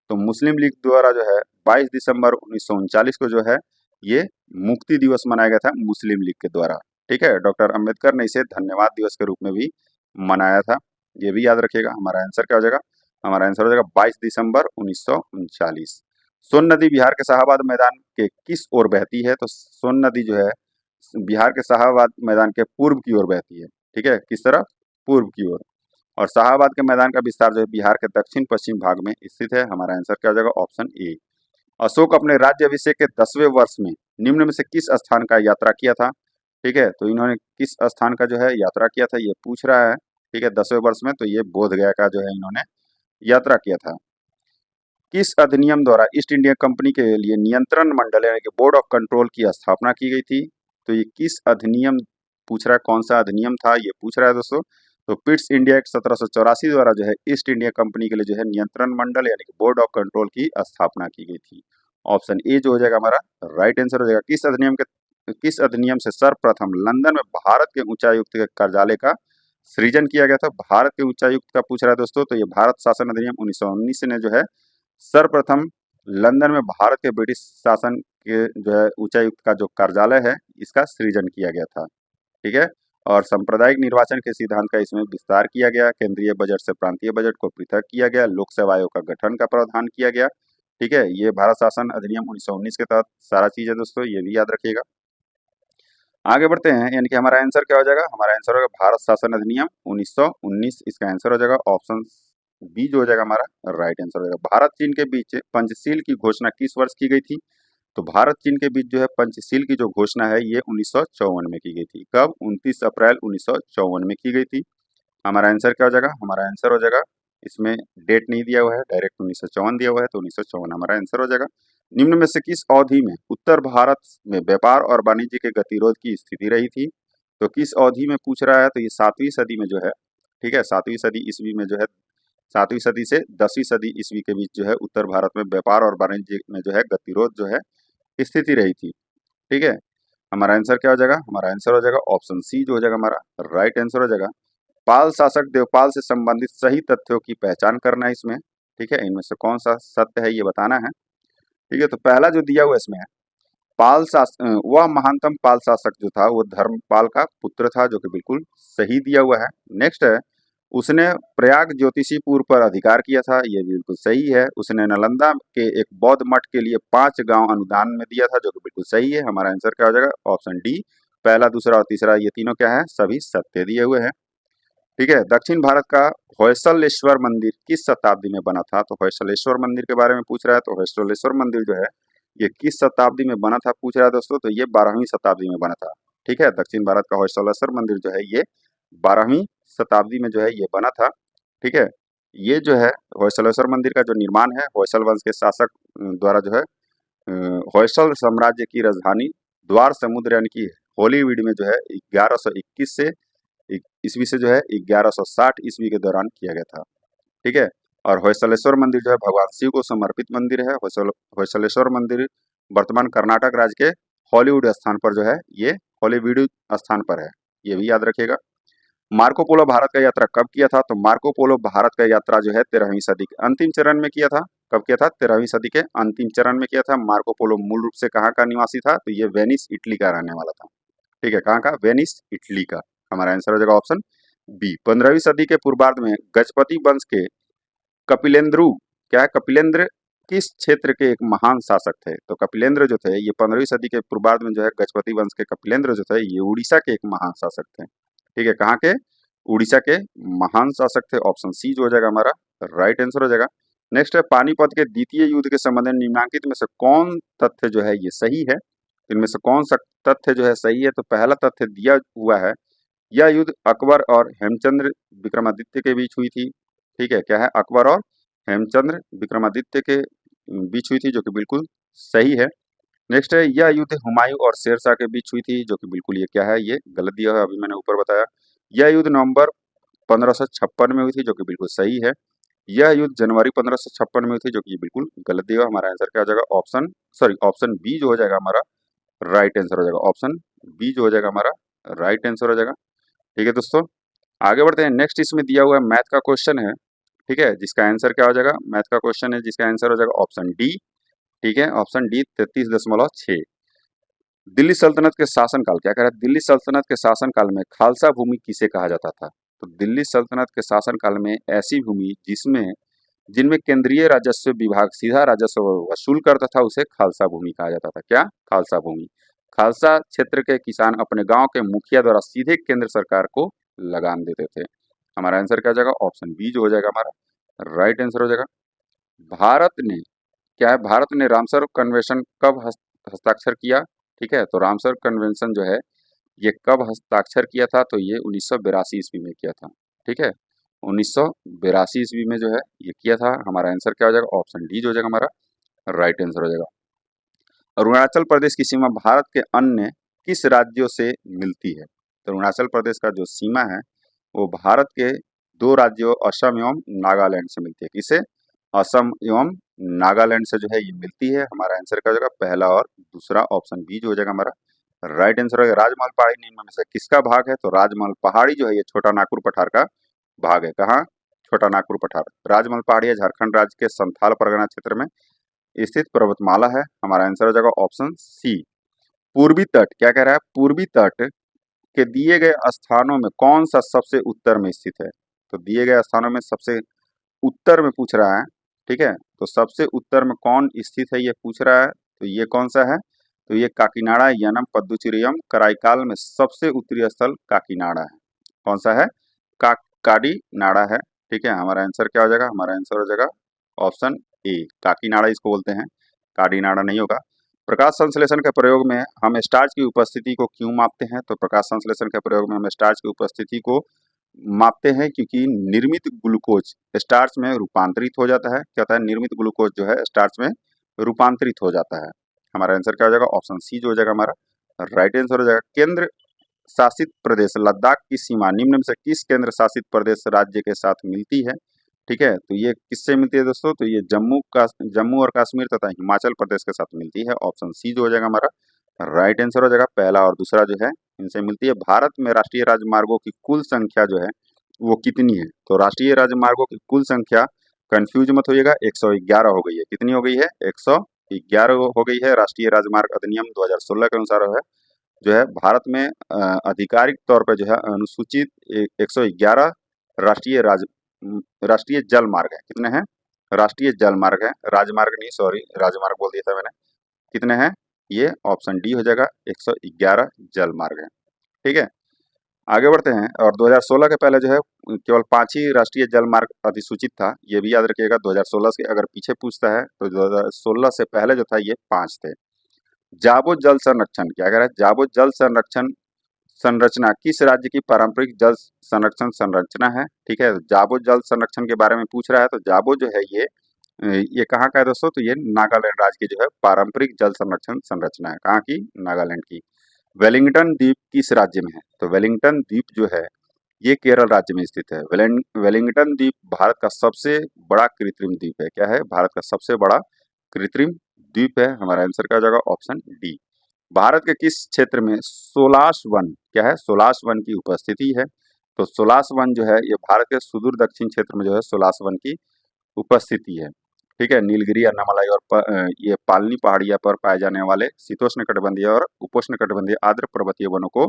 तो मुस्लिम लीग द्वारा जो है 22 दिसंबर 1939 को जो है ये मुक्ति दिवस मनाया गया था मुस्लिम लीग के द्वारा। ठीक है, डॉक्टर अंबेडकर ने इसे धन्यवाद दिवस के रूप में भी मनाया था। ये भी याद रखिएगा। हमारा आंसर क्या हो जाएगा? हमारा आंसर हो जाएगा 22 दिसंबर 1939। सोन नदी बिहार के शाहाबाद मैदान के किस ओर बहती है? तो सोन नदी जो है बिहार के शाहाबाद मैदान के पूर्व की ओर बहती है। ठीक है, किस तरफ? पूर्व की ओर। और शाहाबाद के मैदान का विस्तार जो है बिहार के दक्षिण पश्चिम भाग में स्थित है। हमारा आंसर क्या हो जाएगा? Option A. अशोक अपने राज्य अभिषेक के 10वें वर्ष में निम्न में से किस स्थान का यात्रा किया था? ठीक है, तो इन्होंने किस स्थान का जो है यात्रा किया था ये पूछ रहा है। ठीक है, 10वें वर्ष में, तो ये बोध गया का जो है इन्होंने यात्रा किया था। किस अधिनियम द्वारा ईस्ट इंडिया कंपनी के लिए नियंत्रण मंडल यानी कि बोर्ड ऑफ कंट्रोल की स्थापना की गई थी? तो ये किस अधिनियम पूछ रहा है, कौन सा अधिनियम था ये पूछ रहा है दोस्तों। तो पिट्स इंडिया एक्ट 1784 द्वारा जो है ईस्ट इंडिया कंपनी के लिए जो है नियंत्रण मंडल यानी कि बोर्ड ऑफ कंट्रोल की स्थापना की गई थी। ऑप्शन ए जो हो जाएगा हमारा राइट आंसर हो जाएगा। किस अधिनियम से सर्वप्रथम लंदन में भारत के उच्चायुक्त के कार्यालय का सृजन किया गया था? भारत के उच्चायुक्त का पूछ रहा है दोस्तों, तो ये भारत शासन अधिनियम 1919 ने जो है सर्वप्रथम लंदन में भारत के ब्रिटिश शासन के जो है उच्चायुक्त का जो कार्यालय है इसका सृजन किया गया था। ठीक है, और सांप्रदायिक निर्वाचन के सिद्धांत का इसमें विस्तार किया गया, केंद्रीय बजट से प्रांतीय बजट को पृथक किया गया, लोक सेवा आयोग का गठन का प्रावधान किया गया। ठीक है, ये भारत शासन अधिनियम 1919 के तहत सारा चीज है दोस्तों, ये भी याद रखिएगा। आगे बढ़ते हैं, यानी कि हमारा आंसर क्या हो जाएगा? हमारा आंसर होगा भारत शासन अधिनियम 1919, इसका आंसर हो जाएगा ऑप्शन बी जो हो जाएगा हमारा राइट आंसर हो जाएगा। भारत चीन के बीच पंचशील की घोषणा किस वर्ष की गई थी? तो भारत चीन के बीच जो है पंचशील की जो घोषणा है ये 1954 में की गई थी। कब? 29 अप्रैल 1954 में की गई थी। हमारा आंसर क्या हो जाएगा? हमारा आंसर हो जाएगा, इसमें डेट नहीं दिया हुआ है, डायरेक्ट 1954 दिया हुआ है, तो 1954 हमारा आंसर हो जाएगा। निम्न में से किस अवधि में उत्तर भारत में व्यापार और वाणिज्य के गतिरोध की स्थिति रही थी? तो किस अवधि में पूछ रहा है? तो ये 7वीं सदी में जो है, ठीक है, 7वीं सदी ईस्वी में जो है, 7वीं सदी से 10वीं सदी ईस्वी के बीच जो है उत्तर भारत में व्यापार और वाणिज्य में जो है गतिरोध जो है स्थिति रही थी। ठीक है, हमारा आंसर क्या हो जाएगा? हमारा आंसर हो जाएगा ऑप्शन सी जो हो जाएगा हमारा राइट आंसर हो जाएगा। पाल शासक देवपाल से संबंधित सही तथ्यों की पहचान करना है इसमें। ठीक है, इनमें से कौन सा सत्य है ये बताना है। ठीक है, तो पहला जो दिया हुआ इसमें है, वह महानतम पाल शासक जो था वो धर्मपाल का पुत्र था, जो कि बिल्कुल सही दिया हुआ है। नेक्स्ट है, उसने प्रयाग ज्योतिषीपुर पर अधिकार किया था, ये बिल्कुल सही है। उसने नालंदा के एक बौद्ध मठ के लिए 5 गांव अनुदान में दिया था, जो कि बिल्कुल सही है। हमारा आंसर क्या हो जाएगा? ऑप्शन डी, पहला, दूसरा और तीसरा, ये तीनों क्या है? सभी सत्य दिए हुए हैं। ठीक है, दक्षिण भारत का होयसलेश्वर मंदिर किस शताब्दी में बना था? तो होयसलेश्वर मंदिर के बारे में पूछ रहा है, तो होयसलेश्वर मंदिर जो है ये किस शताब्दी में बना था पूछ रहा है दोस्तों, तो ये 12वीं शताब्दी में बना था। ठीक है, दक्षिण भारत का होयसलेश्वर मंदिर जो है ये 12वीं शताब्दी में जो है ये बना था। ठीक है, ये जो है होयसलेश्वर मंदिर का जो निर्माण है होयसल वंश के शासक द्वारा जो है होयसल साम्राज्य की राजधानी द्वार समुद्र यानी कि हॉलीवुड में जो है 1121 से ईस्वी से जो है 1160 ईस्वी के दौरान किया गया था। ठीक है, और होयसलेश्वर मंदिर जो है भगवान शिव को समर्पित मंदिर है। होयसलेश्वर मंदिर वर्तमान कर्नाटक राज्य के हॉलीवुड स्थान पर जो है ये हॉलीवुड स्थान पर है, ये भी याद रखिएगा। मार्को पोलो भारत का यात्रा कब किया था? तो मार्को पोलो भारत का यात्रा जो है 13वीं सदी के अंतिम चरण में किया था। कब किया था? 13वीं सदी के अंतिम चरण में किया था। मार्को पोलो मूल रूप से कहाँ का निवासी था? तो ये वेनिस इटली का रहने वाला था। ठीक है, कहाँ का? वेनिस इटली का। हमारा आंसर हो जाएगा ऑप्शन बी। 15वीं सदी के पूर्वार्ध में गजपति वंश के कपिलेंद्रु, क्या है? कपिलेंद्र किस क्षेत्र के एक महान शासक थे? तो कपिलेंद्र जो थे ये 15वीं सदी के पूर्वार्ध में जो है गजपति वंश के कपिलेंद्र जो थे ये उड़ीसा के एक महान शासक थे। ठीक है, कहाँ के? उड़ीसा के महान शासक थे। ऑप्शन सी जो हो जाएगा हमारा राइट आंसर हो जाएगा। नेक्स्ट है, पानीपत के द्वितीय युद्ध के संबंध में निम्नलिखित में से कौन तथ्य जो है ये सही है? इनमें से कौन सा तथ्य जो है सही है? तो पहला तथ्य दिया हुआ है, यह युद्ध अकबर और हेमचंद्र विक्रमादित्य के बीच हुई थी। ठीक है, क्या है? अकबर और हेमचंद्र विक्रमादित्य के बीच हुई थी, जो कि बिल्कुल सही है। नेक्स्ट है, यह युद्ध हुमायूं और शेरशाह के बीच हुई थी, जो कि बिल्कुल ये क्या है? ये गलत दिया है, अभी मैंने ऊपर बताया। यह युद्ध नवंबर 1556 में हुई थी, जो कि बिल्कुल सही है। यह युद्ध जनवरी 1556 में हुई थी, जो कि बिल्कुल गलत दिया। हमारा आंसर क्या हो जाएगा? ऑप्शन बी जो हो जाएगा हमारा राइट आंसर हो जाएगा। ऑप्शन बी जो हो जाएगा हमारा राइट आंसर हो जाएगा। ठीक है दोस्तों, आगे बढ़ते हैं। नेक्स्ट इसमें दिया हुआ मैथ का क्वेश्चन है। ठीक है, जिसका आंसर क्या हो जाएगा? मैथ का क्वेश्चन है जिसका आंसर हो जाएगा ऑप्शन डी। ठीक है, ऑप्शन डी 33.6। दिल्ली सल्तनत के शासनकाल, क्या कह रहा है? दिल्ली सल्तनत के शासनकाल में खालसा भूमि किसे कहा जाता था? तो दिल्ली सल्तनत के शासनकाल में ऐसी भूमि जिनमें केंद्रीय राजस्व विभाग सीधा राजस्व वसूल करता था उसे खालसा भूमि कहा जाता था। क्या? खालसा भूमि। खालसा क्षेत्र के किसान अपने गांव के मुखिया द्वारा सीधे केंद्र सरकार को लगान देते थे। हमारा आंसर क्या हो जाएगा? ऑप्शन बी जो हो जाएगा हमारा राइट आंसर हो जाएगा। भारत ने, क्या है? भारत ने रामसर कन्वेंशन कब हस्ताक्षर किया? ठीक है, तो रामसर कन्वेंशन जो है ये कब हस्ताक्षर किया था, तो ये 1982 ईस्वी में किया था। ठीक है, 1982 ईस्वी में जो है ये किया था। हमारा आंसर क्या हो जाएगा, ऑप्शन डी जो हो जाएगा हमारा राइट आंसर हो जाएगा। अरुणाचल प्रदेश की सीमा भारत के अन्य किस राज्यों से मिलती है, तो अरुणाचल प्रदेश का जो सीमा है वो भारत के दो राज्यों असम एवं नागालैंड से मिलती है। किसे, असम एवं नागालैंड से जो है ये मिलती है। हमारा आंसर क्या हो जाएगा, पहला और दूसरा ऑप्शन बी जो हो जाएगा हमारा राइट आंसर होगा। राजमहल पहाड़ी निम्न में से किसका भाग है, तो राजमहल पहाड़ी जो है ये छोटा नागपुर पठार का भाग है। कहाँ, छोटा नागपुर पठार। राजमहल पहाड़ी है झारखंड राज्य के संथाल परगना क्षेत्र में स्थित पर्वतमाला है। हमारा आंसर हो जाएगा ऑप्शन सी। पूर्वी तट क्या कह रहा है, पूर्वी तट के दिए गए स्थानों में कौन सा सबसे उत्तर में स्थित है, तो दिए गए स्थानों में सबसे उत्तर में पूछ रहा है। ठीक है, तो सबसे उत्तर में कौन स्थित है ये पूछ रहा है, तो ये कौन सा है, तो ये काकीनाडा, यनम, पद्दुचेरियम, कराईकाल में सबसे उत्तरी स्थल काकीनाडा है। कौन सा है, काकीनाडा है। ठीक है, हमारा आंसर क्या हो जाएगा, हमारा आंसर हो जाएगा ऑप्शन ए, काकीनाडा इसको बोलते हैं, काकीनाडा नहीं होगा। प्रकाश संश्लेषण के प्रयोग में हम स्टार्च की उपस्थिति को क्यों मापते हैं, तो प्रकाश संश्लेषण के प्रयोग में हम स्टार्च की उपस्थिति को मापते हैं क्योंकि निर्मित ग्लूकोज स्टार्च में रूपांतरित हो जाता है। क्या होता है, निर्मित ग्लूकोज जो है स्टार्च में रूपांतरित हो जाता है। हमारा आंसर क्या हो जाएगा, ऑप्शन सी जो हो जाएगा हमारा राइट आंसर हो जाएगा। केंद्र शासित प्रदेश लद्दाख की सीमा निम्न में से किस केंद्र शासित प्रदेश राज्य के साथ मिलती है। ठीक है, तो ये किससे मिलती है दोस्तों, तो ये जम्मू और कश्मीर तथा हिमाचल प्रदेश के साथ मिलती है। ऑप्शन सी जो हो जाएगा हमारा राइट आंसर हो जाएगा। पहला और दूसरा जो है इनसे मिलती है। भारत में राष्ट्रीय राजमार्गों की कुल संख्या जो है वो कितनी है, तो राष्ट्रीय राजमार्गों की कुल संख्या, कंफ्यूज मत होइएगा, 111 हो गई है। कितनी हो गई है, 111 हो गई है। राष्ट्रीय राजमार्ग अधिनियम 2016 के अनुसार है जो है भारत में आधिकारिक तौर पर जो है अनुसूचित 111 राष्ट्रीय राष्ट्रीय जल मार्ग है। कितने हैं, राष्ट्रीय जल मार्ग है, राजमार्ग नहीं, सॉरी राजमार्ग बोल दिया था मैंने। कितने हैं, ये ऑप्शन डी हो जाएगा, 111 जल मार्ग है। ठीक है, आगे बढ़ते हैं। और 2016 के पहले जो है केवल 5 ही राष्ट्रीय जल मार्ग अधिसूचित था, ये भी याद रखिएगा। 2016 से अगर पीछे पूछता है तो 2016 से पहले जो था ये 5 थे। जाबो जल संरक्षण क्या कह रहा है, जाबो जल संरक्षण संरचना किस राज्य की पारंपरिक जल संरक्षण संरचना है। ठीक है, जाबो जल संरक्षण के बारे में पूछ रहा है, तो जाबो जो है ये कहाँ का है दोस्तों, तो ये नागालैंड राज्य की जो है पारंपरिक जल संरक्षण संरचना है। कहाँ की, नागालैंड की। वेलिंगटन द्वीप किस राज्य में है, तो वेलिंगटन द्वीप जो है ये केरल राज्य में स्थित है। वेलिंगटन द्वीप भारत का सबसे बड़ा कृत्रिम द्वीप है। क्या है, भारत का सबसे बड़ा कृत्रिम द्वीप है। हमारा आंसर क्या हो जाएगा, ऑप्शन डी। भारत के किस क्षेत्र में सोलास वन क्या है, सोलास वन की उपस्थिति है, तो सोलास वन जो है ये भारत के सुदूर दक्षिण क्षेत्र में जो है सोलास वन की उपस्थिति है। ठीक है, नीलगिरी, अन्नामलाई और ये पालनी पहाड़िया पर पाए जाने वाले शीतोष्ण कटिबंधीय और उपोष्ण कटिबंधीय आर्द्र पर्वतीय वनों को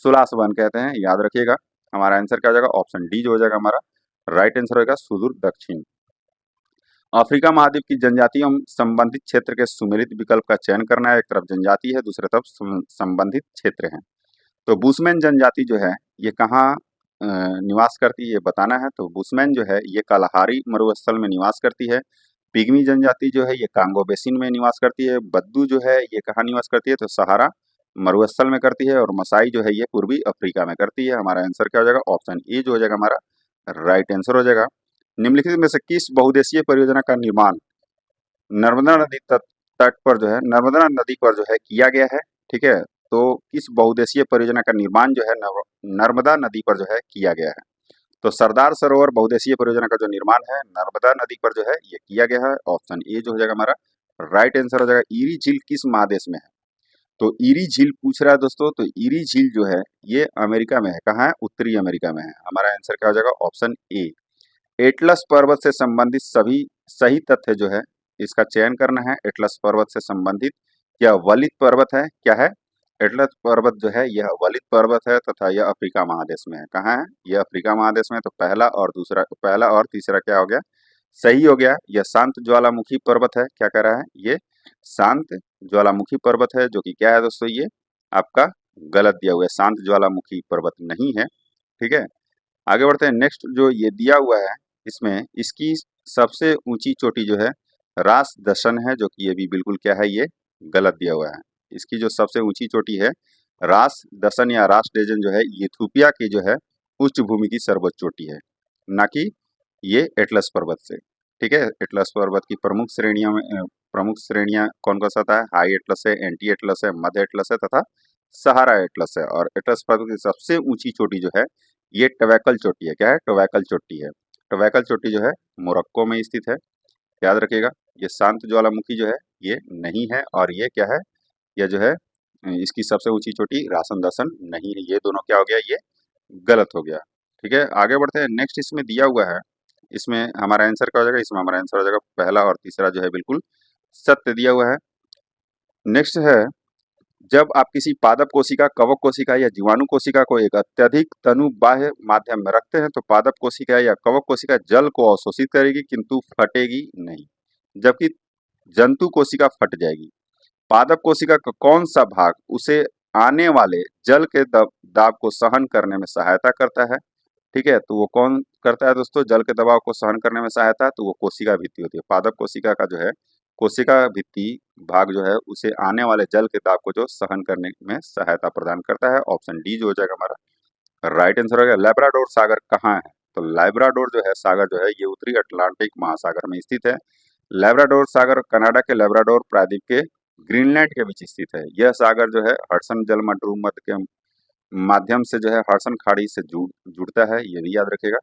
सुलास वन कहते हैं, याद रखिएगा। हमारा आंसर क्या हो जाएगा, ऑप्शन डी जो हो जाएगा हमारा राइट आंसर होगा सुदूर दक्षिण। अफ्रीका महाद्वीप की जनजातियों संबंधित क्षेत्र के सुमेलित विकल्प का चयन करना है। एक तरफ जनजाति है, दूसरी तरफ संबंधित क्षेत्र है। तो बुशमैन जनजाति जो है ये कहाँ निवास करती है ये बताना है। तो बुशमैन जो है ये कालाहारी मरुस्थल में निवास करती है। पिग्मी जनजाति जो है ये कांगो बेसिन में निवास करती है। बद्दू जो है ये कहाँ निवास करती है, तो सहारा मरुस्थल में करती है। और मसाई जो है ये पूर्वी अफ्रीका में करती है। हमारा आंसर क्या हो जाएगा, ऑप्शन ए जो हो जाएगा हमारा राइट आंसर हो जाएगा। निम्नलिखित में से किस बहुदेशीय परियोजना का निर्माण नर्मदा नदी तट पर जो है, नर्मदा नदी पर जो है किया गया है। ठीक है, तो किस बहुदेशीय परियोजना का निर्माण जो है नर्मदा नदी पर जो है किया गया है, तो सरदार सरोवर बहुदेशीय परियोजना का जो निर्माण है नर्मदा नदी पर जो है ये किया गया है। ऑप्शन ए जो हो जाएगा हमारा राइट आंसर हो जाएगा। ईरी झील किस महादेश में है, तो ईरी झील पूछ रहा है दोस्तों, तो ईरी झील जो है ये अमेरिका में है। कहाँ है, उत्तरी अमेरिका में है। हमारा आंसर क्या हो जाएगा, ऑप्शन ए। एटलस पर्वत से संबंधित सभी सही तथ्य जो है इसका चयन करना है। एटलस पर्वत से संबंधित यह वलित पर्वत है, क्या है, एटलस पर्वत जो है यह वलित पर्वत है तथा यह अफ्रीका महादेश में है। कहाँ है, यह अफ्रीका महादेश में। तो पहला और तीसरा क्या हो गया, सही हो गया। यह शांत ज्वालामुखी पर्वत है, क्या कह रहा है, ये शांत ज्वालामुखी पर्वत है, जो कि क्या है दोस्तों, ये आपका गलत दिया हुआ है, शांत ज्वालामुखी पर्वत नहीं है। ठीक है, आगे बढ़ते हैं। नेक्स्ट जो ये दिया हुआ है इसमें इसकी सबसे ऊंची चोटी जो है रास दशन है, जो कि ये भी बिल्कुल क्या है, ये गलत दिया हुआ है। इसकी जो सबसे ऊंची चोटी है रास दसन या रास डेजन जो है इथियोपिया की जो है उच्च भूमि की सर्वोच्च चोटी है, ना कि ये एटलस पर्वत से। ठीक है, एटलस पर्वत की प्रमुख श्रेणियां कौन कौन सा है? हाई एटलस है, एंटी एटलस है, मध्य एटलस है तथा सहारा एटलस है। और एटलस पर्वत की सबसे ऊंची चोटी जो है ये टवैकल चोटी है। क्या है? टवैकल चोटी है। टवैकल चोटी जो है मोरक्को में स्थित है, याद रखिएगा। ये शांत ज्वालामुखी जो है ये नहीं है, और ये क्या है? ये जो है इसकी सबसे ऊंची चोटी रासन दसन नहीं है। ये दोनों क्या हो गया? ये गलत हो गया। ठीक है, आगे बढ़ते हैं। नेक्स्ट इसमें दिया हुआ है, इसमें हमारा आंसर क्या हो जाएगा? इसमें हमारा आंसर हो जाएगा पहला और तीसरा जो है बिल्कुल सत्य दिया हुआ है। नेक्स्ट है, जब आप किसी पादप कोशिका, कवक कोशिका या जीवाणु कोशिका को एक अत्यधिक तनु बाह्य माध्यम में रखते हैं तो पादप कोशिका या कवक कोशिका जल को अवशोषित करेगी किंतु फटेगी नहीं, जबकि जंतु कोशिका फट जाएगी। पादप कोशिका का कौन सा भाग उसे आने वाले जल के दाब को सहन करने में सहायता करता है? ठीक है, तो वो कौन करता है दोस्तों? जल के दबाव को सहन करने में सहायता, तो वो कोशिका भित्ति होती है। पादप कोशिका का जो है कोशिका भित्ति भाग जो है उसे आने वाले जल के दाब को जो सहन करने में सहायता प्रदान करता है। ऑप्शन डी जो हो जाएगा हमारा राइट आंसर हो गया। लेब्राडोर सागर कहाँ है? तो लेब्राडोर जो है सागर जो है ये उत्तरी अटलांटिक महासागर में स्थित है। लेब्राडोर सागर कनाडा के लेब्राडोर प्रायद्वीप के ग्रीनलैंड के बीच स्थित है। यह सागर जो है हडसन जलमंडल के माध्यम से जो है हडसन खाड़ी से जुड़ता है, ये भी याद रखेगा।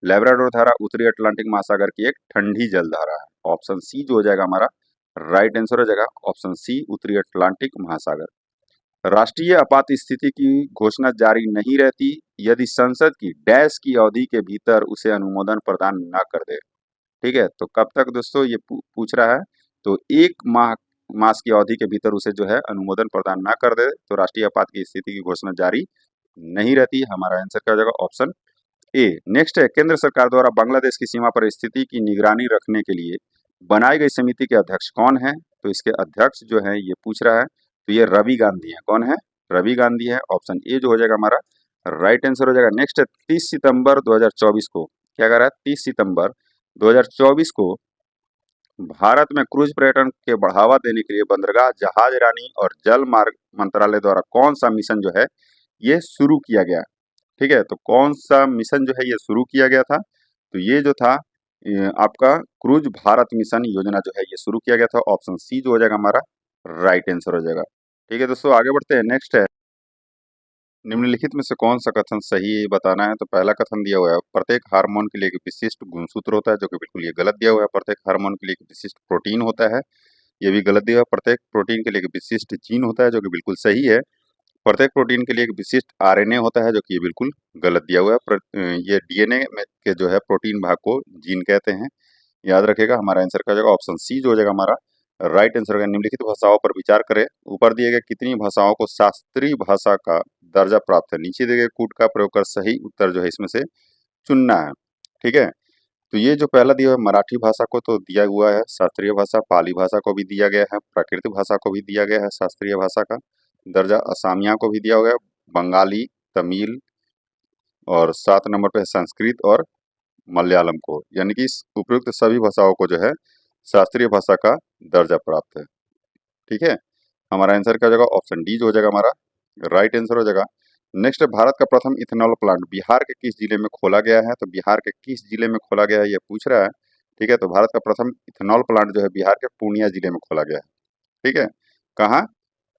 लेब्राडोर धारा उत्तरी अटलांटिक महासागर की एक ठंडी जल धारा है। ऑप्शन सी जो हो जाएगा हमारा राइट आंसर हो जाएगा, ऑप्शन सी उत्तरी अटलांटिक महासागर। राष्ट्रीय आपात स्थिति की घोषणा जारी नहीं रहती यदि संसद की डैश की अवधि के भीतर उसे अनुमोदन प्रदान न कर दे। ठीक है, तो कब तक दोस्तों ये पूछ रहा है? तो 1 मास की अवधि के भीतर उसे जो है अनुमोदन प्रदान ना कर दे तो राष्ट्रीय आपात की स्थिति की घोषणा जारी नहीं रहती। हमारा आंसर क्या हो जाएगा? Option A. नेक्स्ट है, केंद्र सरकार द्वारा बांग्लादेश की सीमा पर स्थिति की निगरानी रखने के लिए बनाई गई समिति के अध्यक्ष कौन है? तो इसके अध्यक्ष जो है ये पूछ रहा है, तो ये रवि गांधी है। कौन है? रवि गांधी है। ऑप्शन ए जो हो जाएगा हमारा राइट आंसर हो जाएगा। नेक्स्ट है, 30 सितंबर 2024 को क्या कर रहा है? 30 सितंबर 2024 को भारत में क्रूज पर्यटन के बढ़ावा देने के लिए बंदरगाह, जहाज रानी और जल मार्ग मंत्रालय द्वारा कौन सा मिशन जो है ये शुरू किया गया? ठीक है, तो कौन सा मिशन जो है ये शुरू किया गया था? तो ये जो था आपका क्रूज भारत मिशन योजना जो है ये शुरू किया गया था। ऑप्शन सी जो हो जाएगा हमारा राइट आंसर हो जाएगा। ठीक है दोस्तों, आगे बढ़ते हैं। नेक्स्ट है, निम्नलिखित में से कौन सा कथन सही है ये बताना है। तो पहला कथन दिया हुआ है, प्रत्येक हार्मोन के लिए एक विशिष्ट गुणसूत्र होता है, जो कि बिल्कुल ये गलत दिया हुआ है। प्रत्येक हार्मोन के लिए एक विशिष्ट प्रोटीन होता है, ये भी गलत दिया हुआ है। प्रत्येक प्रोटीन के लिए एक विशिष्ट जीन होता है, जो कि बिल्कुल सही है। प्रत्येक प्रोटीन के लिए एक विशिष्ट आरएनए होता है, जो कि ये बिल्कुल गलत दिया हुआ है। ये डीएनए में के जो है प्रोटीन भाग को जीन कहते हैं, याद रखिएगा। हमारा आंसर क्या हो जाएगा? ऑप्शन सी जो हो जाएगा हमारा राइट आंसर होगा। निम्नलिखित भाषाओं पर विचार करें। ऊपर दिए गए कितनी भाषाओं को शास्त्रीय भाषा का दर्जा प्राप्त है? नीचे दिए गए कूट का प्रयोग कर सही उत्तर जो है इसमें से चुनना है। ठीक है, तो ये जो पहला दिया हुआ है मराठी भाषा को तो दिया हुआ है शास्त्रीय भाषा, पाली भाषा को भी दिया गया है, प्राकृत भाषा को भी दिया गया है शास्त्रीय भाषा का दर्जा, असमिया को भी दिया गया है, बंगाली, तमिल, और 7 नंबर पे संस्कृत और मलयालम को, यानी कि उपयुक्त सभी भाषाओं को जो है शास्त्रीय भाषा का दर्जा प्राप्त है। ठीक है, हमारा आंसर क्या हो जाएगा? ऑप्शन डी जो हो जाएगा हमारा राइट आंसर हो जाएगा। नेक्स्ट है, भारत का प्रथम इथेनॉल प्लांट बिहार के किस जिले में खोला गया है? तो बिहार के किस जिले में खोला गया है ये पूछ रहा है। ठीक है, तो भारत का प्रथम इथेनॉल प्लांट जो है बिहार के पूर्णिया जिले में खोला गया है। ठीक है, कहाँ?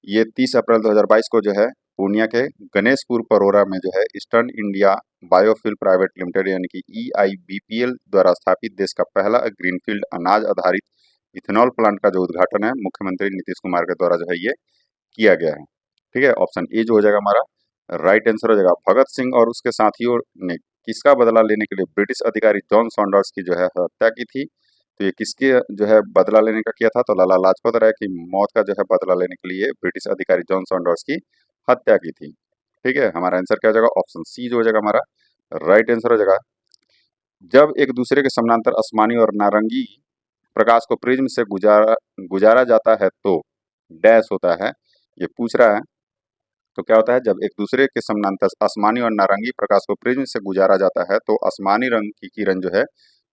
ये 30 अप्रैल 2022 को जो है पूर्णिया के गणेशपुर परोरा में जो है eastern India biofuel private limited यानी कि EIBPL द्वारा स्थापित देश का पहला ग्रीनफील्ड अनाज आधारित इथेनॉल प्लांट का जो उद्घाटन है मुख्यमंत्री नीतीश कुमार के द्वारा जो है ये किया गया है। ठीक है, ऑप्शन ए जो हो जाएगा हमारा राइट आंसर हो जाएगा। भगत सिंह और उसके साथियों ने किसका बदला लेने के लिए ब्रिटिश अधिकारी जॉन सॉन्डर्स की जो है हत्या की थी? तो ये किसके जो है बदला लेने का किया था? तो लाला लाजपत राय की मौत का जो है बदला लेने के लिए ब्रिटिश अधिकारी जॉन सॉन्डर्स की हत्या की थी। ठीक है, हमारा आंसर क्या हो जाएगा? ऑप्शन सी जो हो जाएगा हमारा राइट आंसर हो जाएगा। जब एक दूसरे के समानांतर आसमानी और नारंगी प्रकाश को प्रिज्म से गुजारा जाता है तो डैश होता है, ये पूछ रहा है। तो क्या होता है? जब एक दूसरे के समानांतर आसमानी और नारंगी प्रकाश को प्रिज्म से गुजारा जाता है तो आसमानी रंग की किरण जो है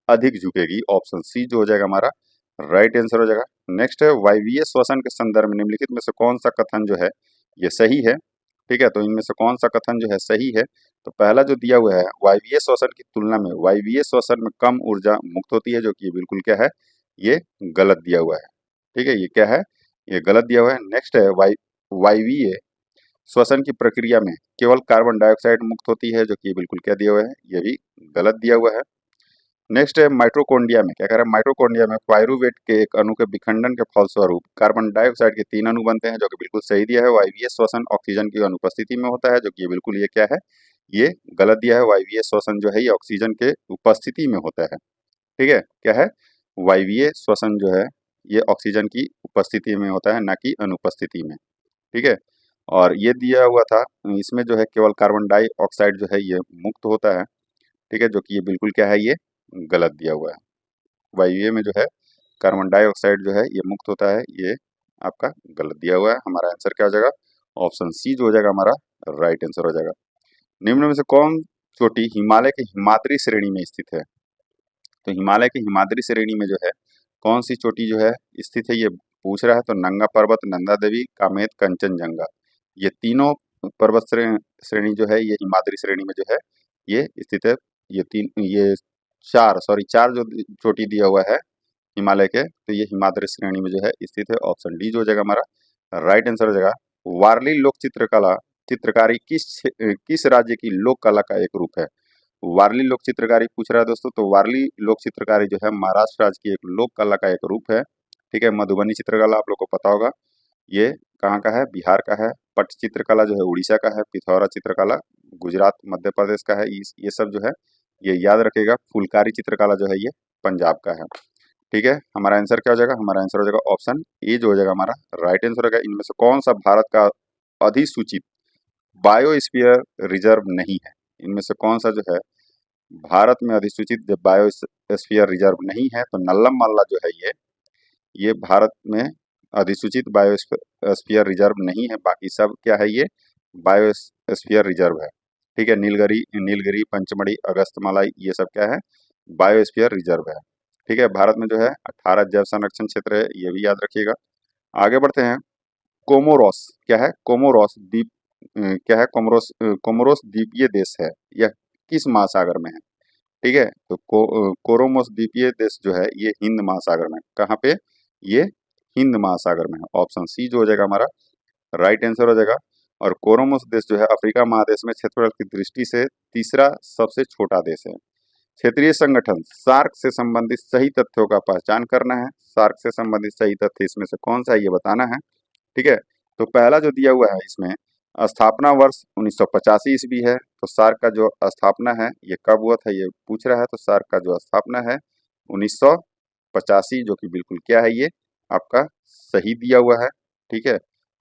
अधिक झुकेगी। ऑप्शन सी जो हो जाएगा हमारा राइट आंसर हो जाएगा। नेक्स्ट है वायवीय श्वसन के संदर्भ में निम्नलिखित में से कौन सा कथन जो है ये सही है। ठीक है, तो इनमें से कौन सा कथन जो है सही है। तो पहला जो दिया हुआ है, वायवीय श्वसन की तुलना में वायवीय श्वसन में कम ऊर्जा मुक्त होती है, जो कि ये बिल्कुल क्या है, ये गलत दिया हुआ है। ठीक है, ये क्या है, ये गलत दिया हुआ है। नेक्स्ट है वायवीय श्वसन की प्रक्रिया में केवल कार्बन डाइऑक्साइड मुक्त होती है, जो कि ये बिल्कुल क्या दिया हुआ है, ये भी गलत दिया हुआ है। नेक्स्ट है माइटोकॉन्ड्रिया में क्या कह रहा है, माइटोकॉन्ड्रिया में पायरुवेट के एक अणु के विखंडन के फलस्वरूप कार्बन डाइऑक्साइड के 3 अणु बनते हैं, जो कि बिल्कुल सही दिया है। वायवीय श्वसन ऑक्सीजन की अनुपस्थिति में होता है, जो कि ये बिल्कुल ये क्या है, ये गलत दिया है। वायवीय श्वसन जो है ये ऑक्सीजन के उपस्थिति में होता है। ठीक है, क्या है, वायवीय श्वसन जो है ये ऑक्सीजन की उपस्थिति में होता है, ना कि अनुपस्थिति में। ठीक है, और ये दिया हुआ था इसमें जो है केवल कार्बन डाइऑक्साइड जो है ये मुक्त होता है। ठीक है, जो कि ये बिल्कुल क्या है, ये गलत दिया हुआ है। वायवीय में जो है कार्बन डाइऑक्साइड जो है ये मुक्त होता है, ये आपका गलत दिया हुआ है। हमारा आंसर क्या हो जाएगा, ऑप्शन सी जो हो जाएगा हमारा राइट आंसर हो जाएगा। निम्न में से कौन चोटी हिमालय के हिमाद्री श्रेणी में स्थित है। तो हिमालय की हिमाद्री श्रेणी में जो है कौन सी चोटी जो है स्थित है, ये पूछ रहा है। तो नंगा पर्वत, नंदा देवी, कामेत, कंचनजंगा, ये तीनों पर्वत श्रेणी जो है ये हिमाद्री श्रेणी में जो है ये स्थित है। ये चार जो चोटी दिया हुआ है हिमालय के, तो ये हिमाद्री श्रेणी में जो है स्थित है। ऑप्शन डी जो हो जाएगा हमारा राइट आंसर हो जाएगा। वारली लोक चित्रकला चित्रकारी किस राज्य की लोक कला का एक रूप है। वारली लोक चित्रकारी पूछ रहा है दोस्तों। तो वारली लोक चित्रकारी जो है महाराष्ट्र राज्य की एक लोक कला का एक रूप है। ठीक है, मधुबनी चित्रकला आप लोग को पता होगा, ये कहाँ का है, बिहार का है। पट चित्रकला जो है उड़ीसा का है। पिथौरा चित्रकला गुजरात मध्य प्रदेश का है। ये सब जो है ये याद रखिएगा। फुलकारी चित्रकला जो है ये पंजाब का है। ठीक है, हमारा आंसर क्या हो जाएगा, हमारा आंसर हो जाएगा ऑप्शन ए जो हो जाएगा हमारा राइट आंसर होगा। इनमें से कौन सा भारत का अधिसूचित बायोस्फीयर रिजर्व नहीं है। इनमें से कौन सा जो है भारत में अधिसूचित जब बायोस्फीयर रिजर्व नहीं है। तो नल्लम मल्ला जो है ये भारत में अधिसूचित बायोस्फीयर रिजर्व नहीं है। बाकी सब क्या है, ये बायोस्फीयर रिजर्व है। ठीक है, नीलगिरी नीलगिरी पंचमढ़ी अगस्तमाला ये सब क्या है, बायोस्फीयर रिजर्व है। ठीक है, भारत में जो है 18 जैव संरक्षण क्षेत्र है, ये भी याद रखिएगा। आगे बढ़ते हैं। कोमोरोस क्या है, कोमोरोस द्वीप क्या है, कोमोरोस द्वीपीय देश है। यह किस महासागर में है। ठीक है, तो कोरोमोस द्वीपीय देश जो है ये हिंद महासागर में, कहाँ पे, ये हिंद महासागर में है। ऑप्शन सी जो हो जाएगा हमारा राइट आंसर हो जाएगा। और कोरोमोस देश जो है अफ्रीका महादेश में क्षेत्रफल की दृष्टि से तीसरा सबसे छोटा देश है। क्षेत्रीय संगठन सार्क से संबंधित सही तथ्यों का पहचान करना है। सार्क से संबंधित सही तथ्य इसमें से कौन सा है, ये बताना है। ठीक है, तो पहला जो दिया हुआ है इसमें स्थापना वर्ष 1985 ईस्वी है। तो सार्क का जो स्थापना है ये कब हुआ था, ये पूछ रहा है। तो सार्क का जो स्थापना है 1985, जो कि बिल्कुल क्या है, ये आपका सही दिया हुआ है। ठीक है,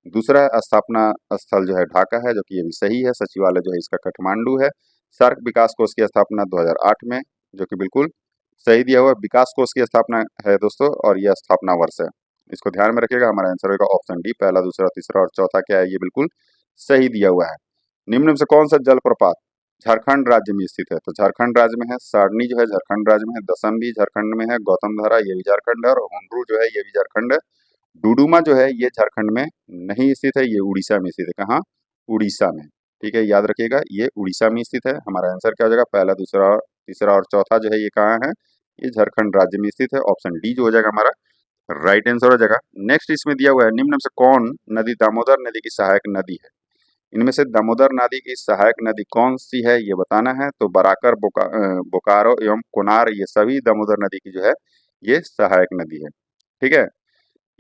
दूसरा स्थापना स्थल जो है ढाका है, जो कि ये भी सही है। सचिवालय जो है इसका काठमांडू है। सार्क विकास कोष की स्थापना 2008 में, जो कि बिल्कुल सही दिया हुआ है। विकास कोष की स्थापना है दोस्तों, और यह स्थापना वर्ष है, इसको ध्यान में रखिएगा। हमारा आंसर होगा ऑप्शन डी, पहला दूसरा तीसरा और चौथा क्या है, ये बिल्कुल सही दिया हुआ है। निम्न में से कौन सा जलप्रपात झारखंड राज्य में स्थित है। तो झारखंड राज्य में है। सारनी जो है झारखंड राज्य में है। दसम भी झारखंड में है। गौतम धारा ये भी झारखंड है। और हुंड्रू जो है ये भी झारखंड है। डुडुमा जो है ये झारखंड में नहीं स्थित है, ये उड़ीसा में स्थित है। कहाँ, उड़ीसा में। ठीक है, याद रखिएगा ये उड़ीसा में स्थित है। हमारा आंसर क्या हो जाएगा, पहला दूसरा तीसरा और चौथा जो है ये कहाँ है, ये झारखंड राज्य में स्थित है। ऑप्शन डी जो हो जाएगा हमारा राइट आंसर हो जाएगा। नेक्स्ट इसमें दिया हुआ है निम्न में से कौन नदी दामोदर नदी की सहायक नदी है। इनमें से दामोदर नदी की सहायक नदी कौन सी है, ये बताना है। तो बराकर बोकारो एवं कोनार ये सभी दामोदर नदी की जो है ये सहायक नदी है। ठीक है,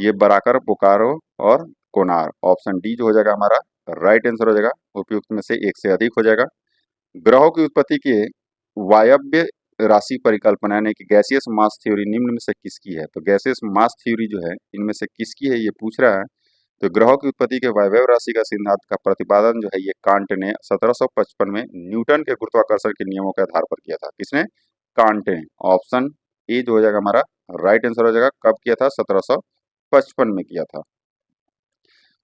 ये बराकर बोकारो और कोनार, ऑप्शन डी जो हो जाएगा हमारा राइट आंसर हो जाएगा। उपयुक्त में से एक से अधिक हो जाएगा। ग्रहों की उत्पत्ति के वायव्य राशि परिकल्पना यानी कि गैसियस मास थ्योरी निम्न में से किसकी है। तो गैसियस मास थ्योरी जो है इनमें से किसकी है, ये पूछ रहा है। तो ग्रहों की उत्पत्ति के वायव्य राशि का सिद्धांत का प्रतिपादन जो है ये कांट ने 1755 में न्यूटन के गुरुत्वाकर्षण के नियमों के आधार पर किया था। किसने, कांट ने। ऑप्शन ए जो हो जाएगा हमारा राइट आंसर हो जाएगा। कब किया था, 1755 में किया था।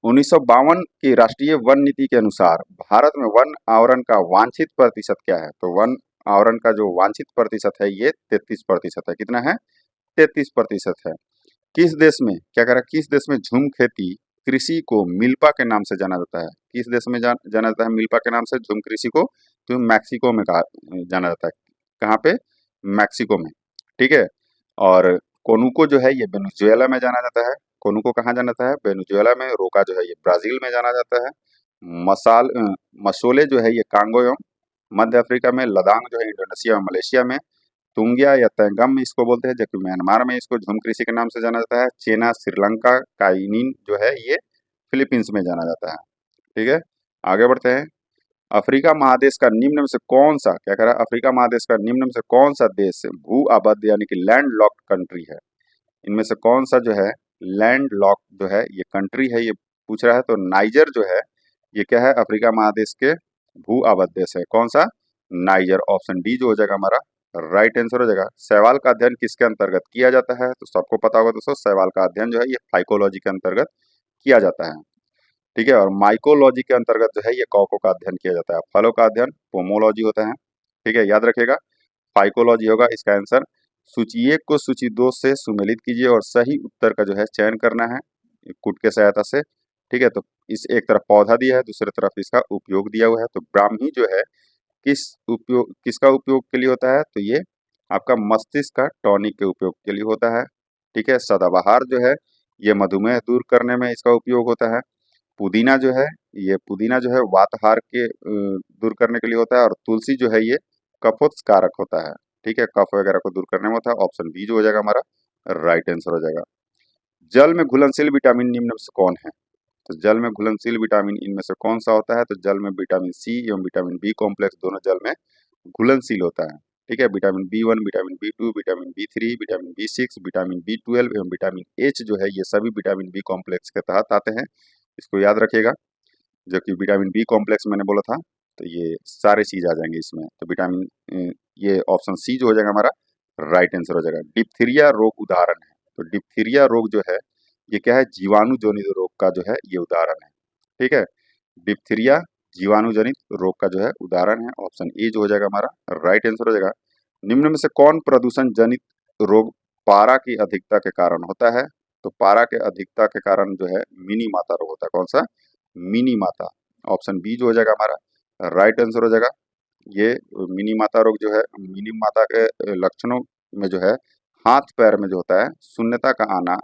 1952 की राष्ट्रीय वन नीति के अनुसार भारत में वन आवरण का वांछित प्रतिशत क्या है। तो वन आवरण का जो वांछित प्रतिशत है ये 33% है। कितना है, 33% है। किस देश में क्या कह रहा है, किस देश में झूम खेती कृषि को मिल्पा के नाम से जाना जाता है? किस देश में जाना जाता है मिल्पा के नाम से झूम कृषि को? तो मैक्सिको में कहा जाना जाता है। कहाँ पे? मैक्सिको में। ठीक है। और कोनुको जो है ये वेनेजुएला में जाना जाता है। कोनुको कहाँ जाना जाता है? वेनेजुएला में। रोका जो है ये ब्राजील में जाना जाता है। मसोले जो है ये कांगो एवं मध्य अफ्रीका में। लदांग जो है इंडोनेशिया और मलेशिया में। तुंगिया या तैंगम इसको बोलते हैं, जबकि म्यांमार में इसको झुम कृषि के नाम से जाना जाता है। चेना, श्रीलंका, काइनिन जो है ये फिलीपींस में जाना जाता है। ठीक है। आगे बढ़ते हैं। अफ्रीका महादेश का निम्न में से कौन सा, क्या कह रहा है, अफ्रीका महादेश का निम्न में से कौन सा देश भू आबद्ध यानी कि लैंड लॉक्ड कंट्री है? इनमें से कौन सा जो है लैंड लॉक जो है ये कंट्री है, ये पूछ रहा है। तो नाइजर जो है ये क्या है, अफ्रीका महादेश के भू आबद्ध देश है। कौन सा? नाइजर। ऑप्शन डी जो हो जाएगा हमारा राइट आंसर हो जाएगा। शैवाल का अध्ययन किसके अंतर्गत किया जाता है? तो सबको पता होगा दोस्तों, शैवाल का अध्ययन जो है ये फाइकोलॉजी के अंतर्गत किया जाता है। ठीक है। और माइकोलॉजी के अंतर्गत जो है ये कॉको का अध्ययन किया जाता है। फलों का अध्ययन पोमोलॉजी होता है। ठीक है, याद रखिएगा। फाइकोलॉजी होगा इसका आंसर। सूची 1 को सूची 2 से सुमेलित कीजिए और सही उत्तर का जो है चयन करना है कुट के सहायता से। ठीक है। तो इस एक तरफ पौधा दिया है, दूसरी तरफ इसका उपयोग दिया हुआ है। तो ब्राह्मी जो है किसका उपयोग के लिए होता है? तो ये आपका मस्तिष्क का टॉनिक के उपयोग के लिए होता है। ठीक है। सदाबहार जो है ये मधुमेह दूर करने में इसका उपयोग होता है। पुदीना जो है पुदीना जो है वातहार के दूर करने के लिए होता है। और तुलसी जो है ये कफोत्सकारक होता है। ठीक है, कफ वगैरह को दूर करने में होता है। ऑप्शन बी जो हो जाएगा हमारा राइट आंसर हो जाएगा। जल में घुलनशील विटामिन निम्न में से कौन है? तो जल में घुलनशील विटामिन इनमें से कौन सा होता है? तो जल में विटामिन सी एवं विटामिन बी कॉम्प्लेक्स दोनों जल में घुलनशील होता है। ठीक है। Vitamin B 1, vitamin B 2, vitamin B 3, vitamin B 6, vitamin B 12 एवं विटामिन एच जो है ये सभी विटामिन बी कॉम्प्लेक्स के तहत आते हैं। इसको याद रखिएगा। जो कि विटामिन बी कॉम्प्लेक्स मैंने बोला था, तो ये सारे चीज आ जाएंगे इसमें। तो ये ऑप्शन सी जो हो जाएगा हमारा राइट आंसर हो जाएगा। डिप्थीरिया रोग उदाहरण है। तो डिप्थीरिया रोग जो है ये क्या है? जीवाणु जनित रोग का जो है ये उदाहरण है। ठीक है। डिप्थीरिया जीवाणु जनित रोग का जो है उदाहरण है। ऑप्शन ए जो हो जाएगा हमारा राइट आंसर हो जाएगा। निम्न में से कौन प्रदूषण जनित रोग पारा की अधिकता के कारण होता है? तो पारा के अधिकता के कारण जो है मिनी माता रोग होता है। कौन सा? मिनी माता। ऑप्शन बी जो हो जाएगा हमारा राइट आंसर हो जाएगा। ये मिनी माता रोग जो है, मिनी माता के लक्षणों में जो है हाथ पैर में जो होता है शून्यता का आना,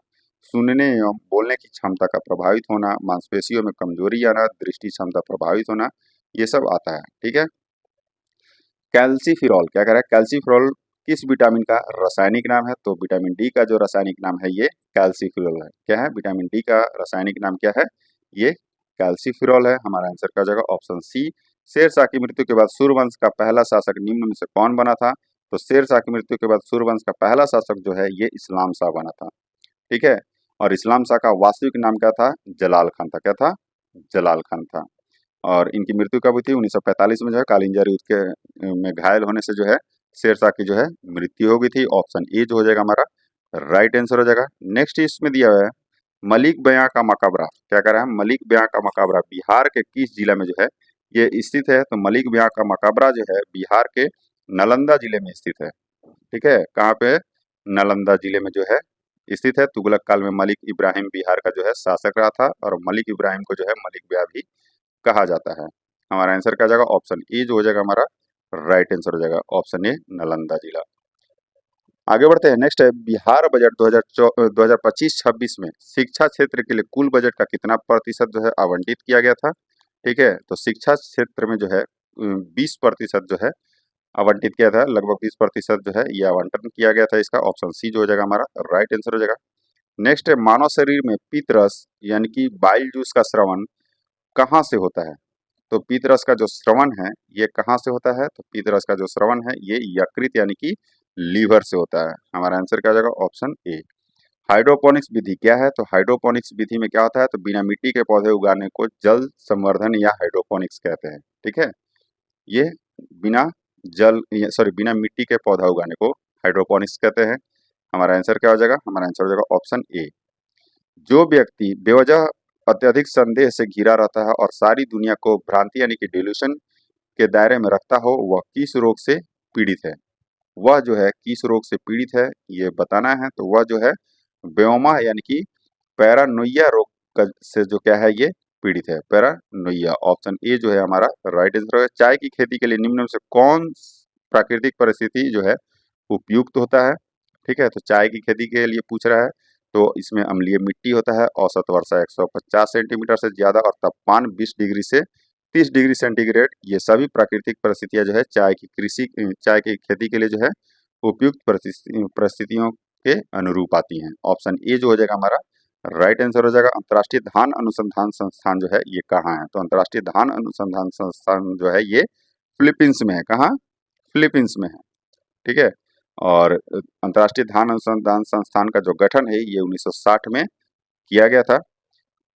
सुनने एवं बोलने की क्षमता का प्रभावित होना, मांसपेशियों में कमजोरी आना, दृष्टि क्षमता प्रभावित होना, ये सब आता है। ठीक है। कैल्सीफिरॉल, क्या कह रहा है? कैल्सीफिरॉल किस विटामिन का रासायनिक नाम है? तो विटामिन डी का जो रासायनिक नाम है ये कैल्सीफिरॉल है। क्या है? विटामिन डी का रासायनिक नाम क्या है? ये कैल्सीफिरॉल है। हमारा आंसर क्या हो जाएगा? Option C. शेरशाह की मृत्यु के बाद सूर्यवंश का पहला शासक निम्न में से कौन बना था? तो शेरशाह की मृत्यु के बाद सूर्यवंश का पहला शासक जो है ये इस्लाम शाह बना था। ठीक है। और इस्लाम शाह का वास्तविक नाम क्या था? जलाल खान था। क्या था? जलाल खान था। और इनकी मृत्यु कब हुई थी? 1945 में जो है कालिंजर युद्ध के में घायल होने से जो है शेरशाह की जो है मृत्यु हो गई थी। ऑप्शन ए जो हो जाएगा हमारा राइट आंसर हो जाएगा। नेक्स्ट इसमें दिया हुआ है मलिक बयां का मकबरा। क्या कह रहा है? मलिक बयां का मकबरा बिहार के किस जिला में जो है ये स्थित है? तो मलिक बयां का मकबरा जो है बिहार के नालंदा जिले में स्थित है। ठीक है। कहाँ पे? नालंदा जिले में जो है स्थित है। तुगलक काल में मलिक इब्राहिम बिहार का जो है शासक रहा था और मलिक इब्राहिम को जो है मलिक बयां भी कहा जाता है। हमारा आंसर क्या जाएगा? ऑप्शन ए जो हो जाएगा हमारा राइट आंसर हो जाएगा। ऑप्शन ए नालंदा जिला। आगे बढ़ते हैं। नेक्स्ट है बिहार बजट 2025-26 में शिक्षा क्षेत्र के लिए कुल बजट का कितना प्रतिशत जो है आवंटित किया गया था? ठीक है। तो शिक्षा क्षेत्र में जो है 20% जो है आवंटित किया था। लगभग 20% जो है ये आवंटन किया गया था। इसका ऑप्शन सी जो हो जाएगा हमारा राइट आंसर हो जाएगा। नेक्स्ट है मानव शरीर में पित्तरस यानी कि बाइल जूस का श्रवण कहाँ से होता है? तो पीतरस का जो श्रवण है ये कहाँ से होता है? तो पीतरस का जो श्रवण है ये यकृत यानी कि लीवर से होता है। हमारा आंसर क्या हो जाएगा? Option A. हाइड्रोपोनिक्स विधि क्या है? तो हाइड्रोपोनिक्स विधि में क्या होता है? तो बिना मिट्टी के पौधे उगाने को जल संवर्धन या हाइड्रोपोनिक्स कहते हैं। ठीक है। ये बिना बिना मिट्टी के पौधा उगाने को हाइड्रोपोनिक्स कहते हैं। हमारा आंसर क्या हो जाएगा? हमारा आंसर हो जाएगा ऑप्शन ए। जो व्यक्ति बेवजह अत्यधिक संदेह से घिरा रहता है और सारी दुनिया को भ्रांति यानी कि डिल्यूशन के दायरे में रखता हो वह किस रोग से पीड़ित है? वह जो है किस रोग से पीड़ित है ये बताना है। तो वह जो है व्योमा यानी कि पैरानोइया रोग से जो क्या है ये पीड़ित है, पैरानोइया। ऑप्शन ए जो है हमारा राइट आंसर है। चाय की खेती के लिए निम्न में से कौन प्राकृतिक परिस्थिति जो है उपयुक्त होता है? ठीक है, तो चाय की खेती के लिए पूछ रहा है, तो इसमें अम्लीय मिट्टी होता है, औसत वर्षा 150 सेंटीमीटर से ज्यादा और तापमान 20 डिग्री से 30 डिग्री सेंटीग्रेड, ये सभी प्राकृतिक परिस्थितियां जो है चाय की खेती के लिए जो है उपयुक्त परिस्थितियों के अनुरूप आती हैं। ऑप्शन ए जो हो जाएगा हमारा राइट आंसर हो जाएगा। अंतर्राष्ट्रीय धान अनुसंधान संस्थान जो है ये कहाँ है? तो अंतर्राष्ट्रीय धान अनुसंधान संस्थान जो है ये फिलीपींस में है। कहाँ? फिलीपींस में है। ठीक है, और अंतर्राष्ट्रीय धान अनुसंधान संस्थान का जो गठन है ये 1960 में किया गया था।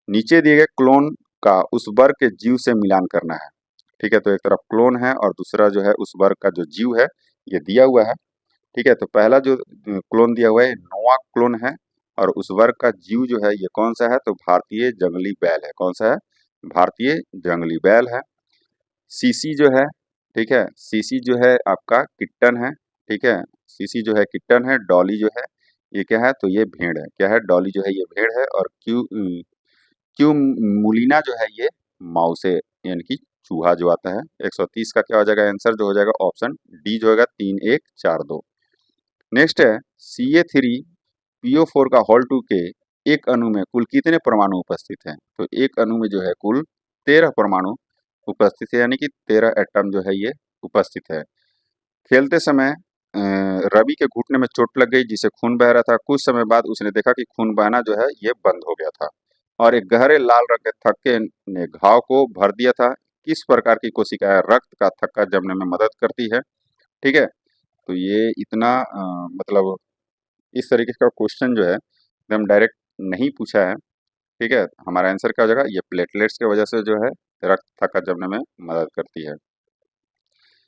नीचे दिए गए क्लोन का उस वर्ग के जीव से मिलान करना है। ठीक है, तो एक तरफ क्लोन है और दूसरा जो है उस वर्ग का जो जीव है ये दिया हुआ है। ठीक है, तो पहला जो क्लोन दिया हुआ है नोआ क्लोन है, और उस वर्ग का जीव जो है ये कौन सा है? तो भारतीय जंगली बैल है। कौन सा है? भारतीय जंगली बैल है। सीसी जो है, ठीक है, सीसी जो है आपका किट्टन है। ठीक है, सीसी जो है किट्टन है। डॉली जो है ये क्या है? तो ये भेड़ है। क्या है? डॉली जो है ये भेड़ है। और क्यू मुलीना जो है ये माउस है, यानी कि चूहा जो आता है। 130 का क्या हो जाएगा आंसर? जो हो जाएगा ऑप्शन डी जो होगा 3142। नेक्स्ट है CA3PO4 का होल 2 के एक अणु में कुल कितने परमाणु उपस्थित हैं? तो एक अणु में जो है कुल 13 परमाणु उपस्थित है, यानी कि 13 एटम जो है ये उपस्थित है। खेलते समय रवि के घुटने में चोट लग गई जिसे खून बह रहा था। कुछ समय बाद उसने देखा कि खून बहना जो है ये बंद हो गया था और एक गहरे लाल रंग के थक्के ने घाव को भर दिया था। किस प्रकार की कोशिकाएं रक्त का थक्का जमने में मदद करती है? ठीक है, तो ये इतना मतलब इस तरीके का क्वेश्चन जो है एकदम डायरेक्ट नहीं पूछा है। ठीक है, हमारा आंसर क्या हो जाएगा? ये प्लेटलेट्स की वजह से जो है रक्त थक्का जमने में मदद करती है।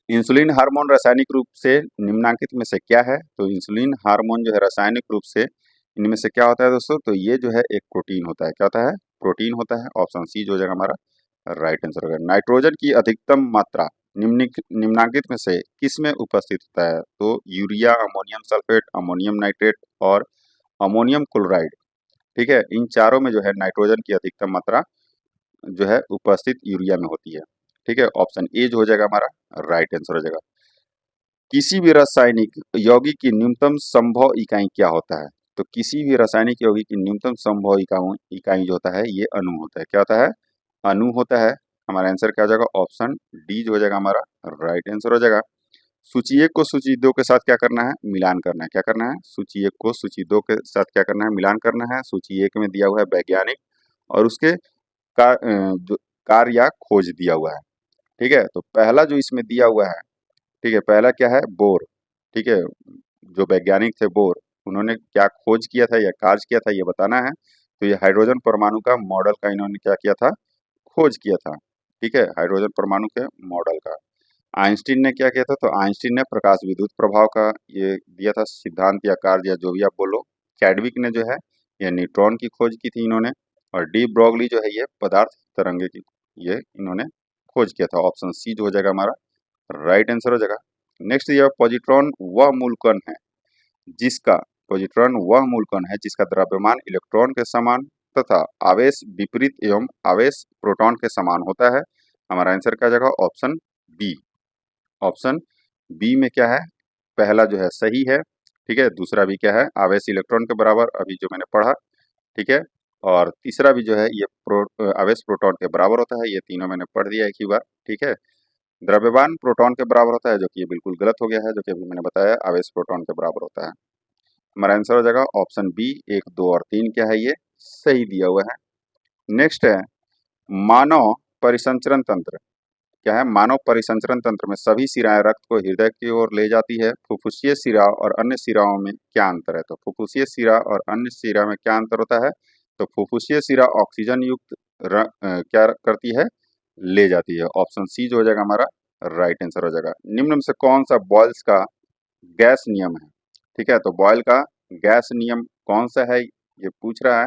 इंसुलिन हार्मोन रासायनिक रूप से निम्नांकित में से क्या है? तो इंसुलिन हार्मोन जो है रासायनिक रूप से इनमें से क्या होता है दोस्तों? तो ये जो है एक प्रोटीन होता है। क्या होता है? प्रोटीन होता है। ऑप्शन सी जो हो जाएगा हमारा राइट आंसर होगा। नाइट्रोजन की अधिकतम मात्रा निम्नांकित में से किस में उपस्थित होता है? तो urea, ammonium sulphate, ammonium nitrate और अमोनियम क्लोराइड। ठीक है, इन चारों में जो है नाइट्रोजन की अधिकतम मात्रा जो है उपस्थित यूरिया में होती है। ठीक है, ऑप्शन ए जो हो जाएगा हमारा राइट आंसर हो जाएगा। किसी भी रासायनिक यौगिक की न्यूनतम संभव इकाई क्या होता है? तो किसी भी रासायनिक यौगिक की न्यूनतम संभव इकाई जो होता है ये अणु होता है। क्या होता है? अणु होता है। हमारा आंसर क्या हो जाएगा? ऑप्शन डी जो हो जाएगा हमारा राइट आंसर हो जाएगा। सूची एक को सूची दो के साथ क्या करना है? मिलान करना है। क्या करना है? सूची एक को सूची दो के साथ क्या करना है? मिलान करना है। सूची एक में दिया हुआ है वैज्ञानिक और उसके जो कार्य या खोज दिया हुआ है। ठीक है, तो पहला जो इसमें दिया हुआ है, ठीक है, पहला क्या है? बोर। ठीक है, जो वैज्ञानिक थे बोर, उन्होंने क्या खोज किया था या कार्य किया था ये बताना है। तो ये हाइड्रोजन परमाणु का मॉडल का इन्होंने क्या किया था? खोज किया था। ठीक है, हाइड्रोजन परमाणु के मॉडल का। आइंस्टीन ने क्या किया था? तो आइंस्टीन ने प्रकाश विद्युत प्रभाव का ये दिया था सिद्धांत या कार्य या जो भी आप बोलो। चैडविक ने जो है ये न्यूट्रॉन की खोज की थी इन्होंने। और डी ब्रॉगली जो है ये पदार्थ तरंगे की ये इन्होंने खोज किया था। ऑप्शन सी जो हो जाएगा हमारा राइट आंसर हो जाएगा। नेक्स्ट ये पॉजिट्रॉन वह मूल कण है जिसका पॉजिट्रॉन वह मूल कण है जिसका द्रव्यमान इलेक्ट्रॉन के समान तथा आवेश विपरीत एवं आवेश प्रोटॉन के समान होता है। हमारा आंसर क्या हो जाएगा? Option B. ऑप्शन बी में क्या है? पहला जो है सही है। ठीक है, दूसरा भी क्या है? आवेश इलेक्ट्रॉन के बराबर, अभी जो मैंने पढ़ा। ठीक है, और तीसरा भी जो है ये आवेश प्रोटॉन के बराबर होता है। ये तीनों मैंने पढ़ दिया एक ही बार। ठीक है, द्रव्यमान प्रोटॉन के बराबर होता है, जो कि ये बिल्कुल गलत हो गया है, जो कि अभी मैंने बताया आवेश प्रोटॉन के बराबर होता है। हमारा आंसर हो जाएगा ऑप्शन बी। 1, 2 और 3 क्या है? ये सही दिया हुआ है। नेक्स्ट है मानव परिसंचरण तंत्र। क्या है? मानव परिसंचरण तंत्र में सभी शिराएं रक्त को हृदय की ओर ले जाती है। फुफ्फुसीय शिरा और अन्य शिराओं में क्या अंतर है? तो फुफ्फुसीय शिरा और अन्य शिरा में क्या अंतर होता है? तो फुफ्फुसीय शिरा ऑक्सीजन युक्त क्या करती है? ले जाती है। ऑप्शन सी जो हो जाएगा हमारा राइट आंसर हो जाएगा। निम्न में से कौन सा बॉयल्स का गैस नियम है? ठीक है, तो बॉयल का गैस नियम कौन सा है ये पूछ रहा है।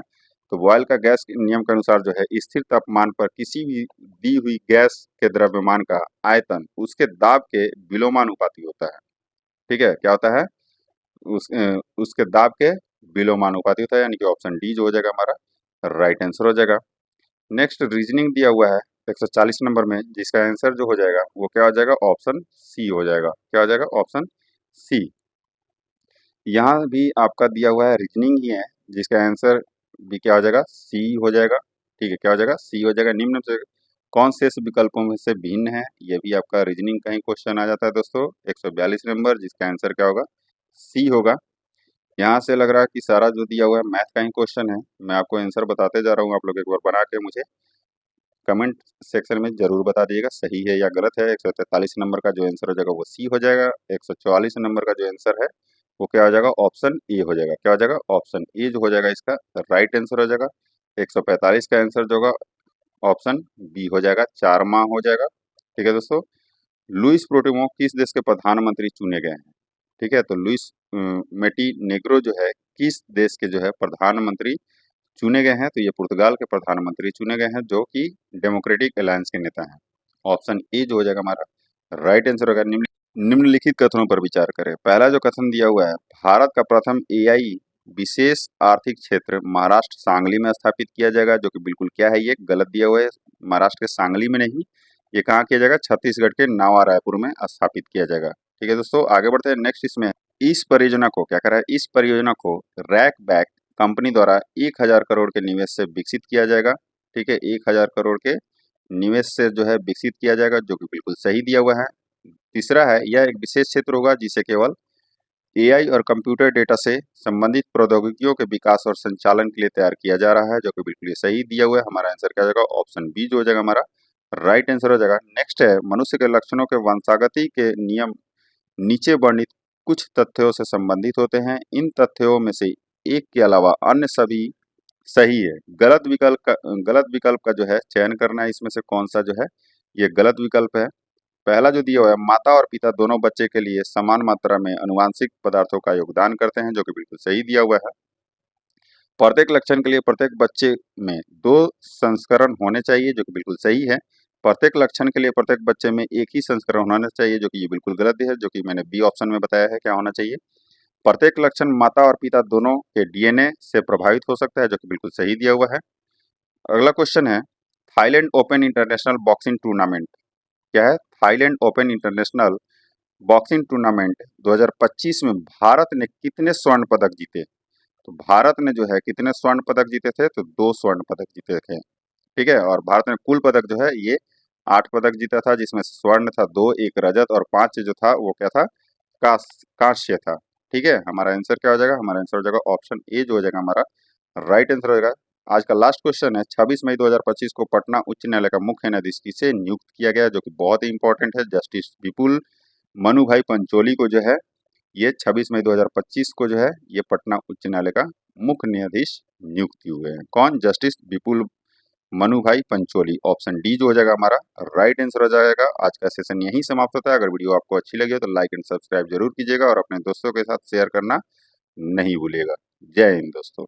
तो बॉयल का गैस नियम के अनुसार जो है स्थिर तापमान पर किसी भी दी हुई गैस के द्रव्यमान का आयतन उसके दाब के विलोमानुपाती होता है। ठीक है, क्या होता है? उसके दाब के विलोमानुपातिक है, यानी कि ऑप्शन डी जो हो जाएगा हमारा राइट आंसर हो जाएगा। नेक्स्ट रीजनिंग दिया हुआ है 140 नंबर में, जिसका आंसर जो हो जाएगा वो क्या हो जाएगा, ऑप्शन सी हो जाएगा। क्या हो जाएगा, ऑप्शन सी। यहाँ भी आपका दिया हुआ है रीजनिंग ही है, जिसका आंसर भी क्या हो जाएगा, सी हो जाएगा। ठीक है, क्या हो जाएगा, सी हो जाएगा। निम्न में से कौन से विकल्पों में से भिन्न है, ये भी आपका रीजनिंग का ही क्वेश्चन आ जाता है दोस्तों। 142 नंबर, जिसका आंसर क्या होगा, सी होगा। यहाँ से लग रहा है कि सारा जो दिया हुआ है मैथ का ही क्वेश्चन है। मैं आपको आंसर बताते जा रहा हूँ, आप लोग एक बार बना के मुझे कमेंट सेक्शन में जरूर बता दीजिएगा सही है या गलत है। 143 नंबर का जो आंसर हो जाएगा वो सी हो जाएगा। 144 नंबर का जो आंसर है वो क्या हो जाएगा, ऑप्शन ए हो जाएगा। क्या हो जाएगा, ऑप्शन ए जो हो जाएगा इसका राइट आंसर हो जाएगा। 145 का आंसर जो होगा ऑप्शन बी हो जाएगा, 4 माह हो जाएगा। ठीक है दोस्तों, लुइस प्रोटिमो किस देश के प्रधानमंत्री चुने गए हैं। ठीक है, तो लुइस मेटीनेग्रो जो है किस देश के जो है प्रधानमंत्री चुने गए हैं, तो ये पुर्तगाल के प्रधानमंत्री चुने गए हैं, जो कि डेमोक्रेटिक अलायंस के नेता हैं। ऑप्शन ए जो हो जाएगा हमारा राइट आंसर होगा। निम्नलिखित कथनों पर विचार करें। पहला जो कथन दिया हुआ है, भारत का प्रथम एआई विशेष आर्थिक क्षेत्र महाराष्ट्र सांगली में स्थापित किया जाएगा, जो कि बिल्कुल क्या है, ये गलत दिया हुआ है। महाराष्ट्र के सांगली में नहीं, ये कहाँ किया जाएगा, छत्तीसगढ़ के नावा रायपुर में स्थापित किया जाएगा। ठीक है दोस्तों, आगे बढ़ते हैं। नेक्स्ट इसमें इस परियोजना को क्या करा है, इस परियोजना को रैक बैक कंपनी द्वारा 1000 करोड़ के निवेश से विकसित किया जाएगा। ठीक है, 1000 करोड़ के निवेश से जो है विकसित किया जाएगा, जो कि बिल्कुल सही दिया हुआ है। तीसरा है, यह एक विशेष क्षेत्र होगा जिसे केवल एआई और कंप्यूटर डेटा से संबंधित प्रौद्योगिकियों के विकास और संचालन के लिए तैयार किया जा रहा है, जो कि बिल्कुल सही दिया हुआ है। हमारा आंसर क्या हो जाएगा, ऑप्शन बी जो हो जाएगा हमारा राइट आंसर हो जाएगा। नेक्स्ट है, मनुष्य के लक्षणों के वंशागति के नियम नीचे वर्णित कुछ तथ्यों से संबंधित होते हैं। इन तथ्यों में से एक के अलावा अन्य सभी सही है। गलत विकल्प का जो है चयन करना है, इसमें से कौन सा जो है ये गलत विकल्प है। पहला जो दिया हुआ है, माता और पिता दोनों बच्चे के लिए समान मात्रा में अनुवांशिक पदार्थों का योगदान करते हैं, जो कि बिल्कुल सही दिया हुआ है। प्रत्येक लक्षण के लिए प्रत्येक बच्चे में 2 संस्करण होने चाहिए, जो कि बिल्कुल सही है। प्रत्येक लक्षण के लिए प्रत्येक बच्चे में एक ही संस्करण होना चाहिए, जो कि ये बिल्कुल गलत है, जो कि मैंने बी ऑप्शन में बताया है क्या होना चाहिए। प्रत्येक लक्षण माता और पिता दोनों के डीएनए से प्रभावित हो सकता है, जो कि बिल्कुल सही दिया हुआ है। अगला क्वेश्चन है, Thailand open international boxing tournament क्या है, Thailand open international boxing tournament 2025 में भारत ने कितने स्वर्ण पदक जीते। तो भारत ने जो है कितने स्वर्ण पदक जीते थे, तो 2 स्वर्ण पदक जीते थे। ठीक है, और भारत ने कुल पदक जो है ये 8 पदक जीता था, जिसमें से स्वर्ण था 2, एक रजत और 5 जो था वो क्या था, कांस्य था। ठीक है, हमारा आंसर क्या हो जाएगा, हमारा आंसर हो जाएगा ऑप्शन ए जो हो जाएगा हमारा राइट आंसर हो जाएगा। आज का लास्ट क्वेश्चन है, 26 मई 2025 को पटना उच्च न्यायालय का मुख्य न्यायाधीश किसे नियुक्त किया गया, जो कि बहुत ही इंपॉर्टेंट है। जस्टिस विपुल मनु भाई पंचोली को जो है ये 26 मई 2025 को जो है ये पटना उच्च न्यायालय का मुख्य न्यायाधीश नियुक्त हुए हैं। कौन, जस्टिस विपुल मनु भाई पंचोली। ऑप्शन डी जो हो जाएगा हमारा राइट आंसर हो जाएगा। आज का सेशन यहीं समाप्त होता है। अगर वीडियो आपको अच्छी लगी हो तो लाइक एंड सब्सक्राइब जरूर कीजिएगा और अपने दोस्तों के साथ शेयर करना नहीं भूलिएगा। जय हिंद दोस्तों।